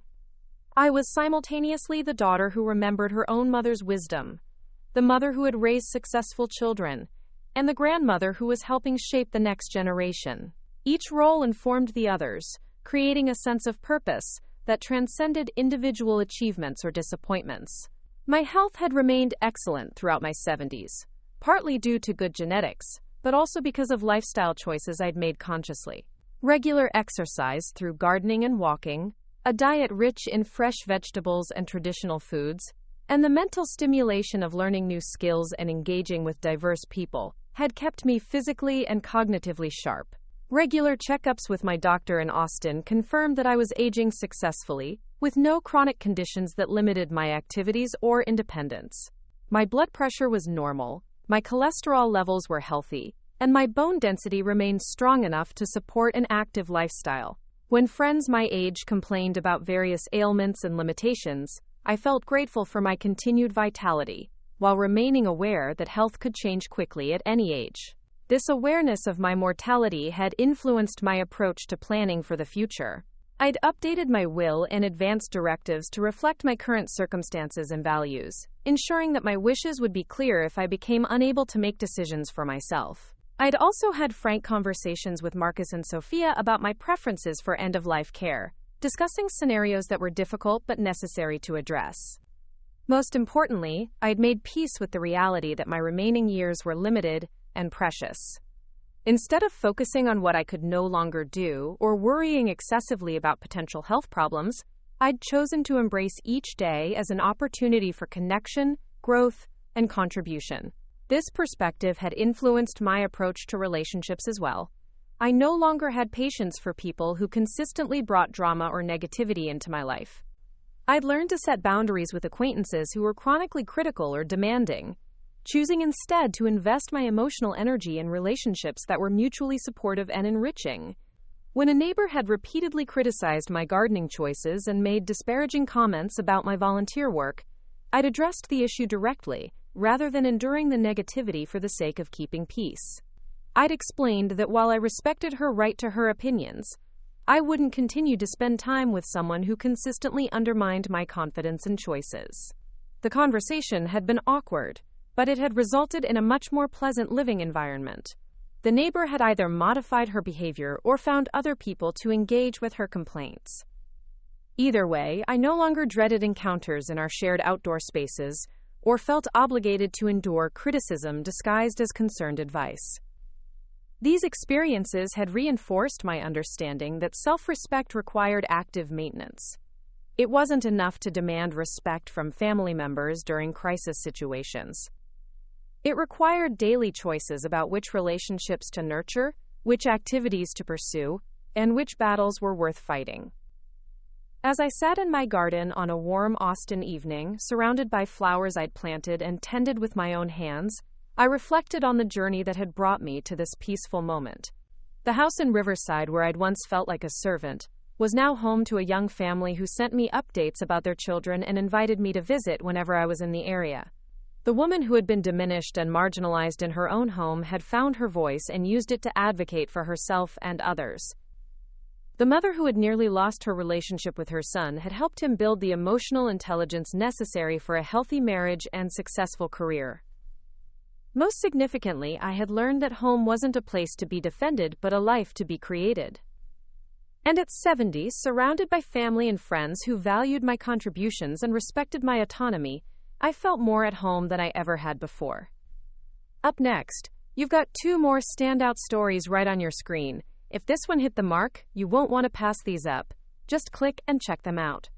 I was simultaneously the daughter who remembered her own mother's wisdom, the mother who had raised successful children, and the grandmother who was helping shape the next generation. Each role informed the others, creating a sense of purpose that transcended individual achievements or disappointments. My health had remained excellent throughout my 70s, partly due to good genetics, but also because of lifestyle choices I'd made consciously. Regular exercise through gardening and walking, a diet rich in fresh vegetables and traditional foods, and the mental stimulation of learning new skills and engaging with diverse people had kept me physically and cognitively sharp. Regular checkups with my doctor in Austin confirmed that I was aging successfully, with no chronic conditions that limited my activities or independence. My blood pressure was normal, my cholesterol levels were healthy, and my bone density remained strong enough to support an active lifestyle. When friends my age complained about various ailments and limitations, I felt grateful for my continued vitality, while remaining aware that health could change quickly at any age. This awareness of my mortality had influenced my approach to planning for the future. I'd updated my will and advanced directives to reflect my current circumstances and values, ensuring that my wishes would be clear if I became unable to make decisions for myself. I'd also had frank conversations with Marcus and Sophia about my preferences for end-of-life care, discussing scenarios that were difficult but necessary to address. Most importantly, I'd made peace with the reality that my remaining years were limited and precious. Instead of focusing on what I could no longer do or worrying excessively about potential health problems, I'd chosen to embrace each day as an opportunity for connection, growth, and contribution. This perspective had influenced my approach to relationships as well. I no longer had patience for people who consistently brought drama or negativity into my life. I'd learned to set boundaries with acquaintances who were chronically critical or demanding, choosing instead to invest my emotional energy in relationships that were mutually supportive and enriching. When a neighbor had repeatedly criticized my gardening choices and made disparaging comments about my volunteer work, I'd addressed the issue directly, rather than enduring the negativity for the sake of keeping peace. I'd explained that while I respected her right to her opinions, I wouldn't continue to spend time with someone who consistently undermined my confidence and choices. The conversation had been awkward, but it had resulted in a much more pleasant living environment. The neighbor had either modified her behavior or found other people to engage with her complaints. Either way, I no longer dreaded encounters in our shared outdoor spaces or felt obligated to endure criticism disguised as concerned advice. These experiences had reinforced my understanding that self-respect required active maintenance. It wasn't enough to demand respect from family members during crisis situations. It required daily choices about which relationships to nurture, which activities to pursue, and which battles were worth fighting. As I sat in my garden on a warm Austin evening, surrounded by flowers I'd planted and tended with my own hands, I reflected on the journey that had brought me to this peaceful moment. The house in Riverside, where I'd once felt like a servant, was now home to a young family who sent me updates about their children and invited me to visit whenever I was in the area. The woman who had been diminished and marginalized in her own home had found her voice and used it to advocate for herself and others. The mother who had nearly lost her relationship with her son had helped him build the emotional intelligence necessary for a healthy marriage and successful career. Most significantly, I had learned that home wasn't a place to be defended but a life to be created. And at 70, surrounded by family and friends who valued my contributions and respected my autonomy, I felt more at home than I ever had before. Up next, you've got 2 more standout stories right on your screen. If this one hit the mark, you won't want to pass these up. Just click and check them out.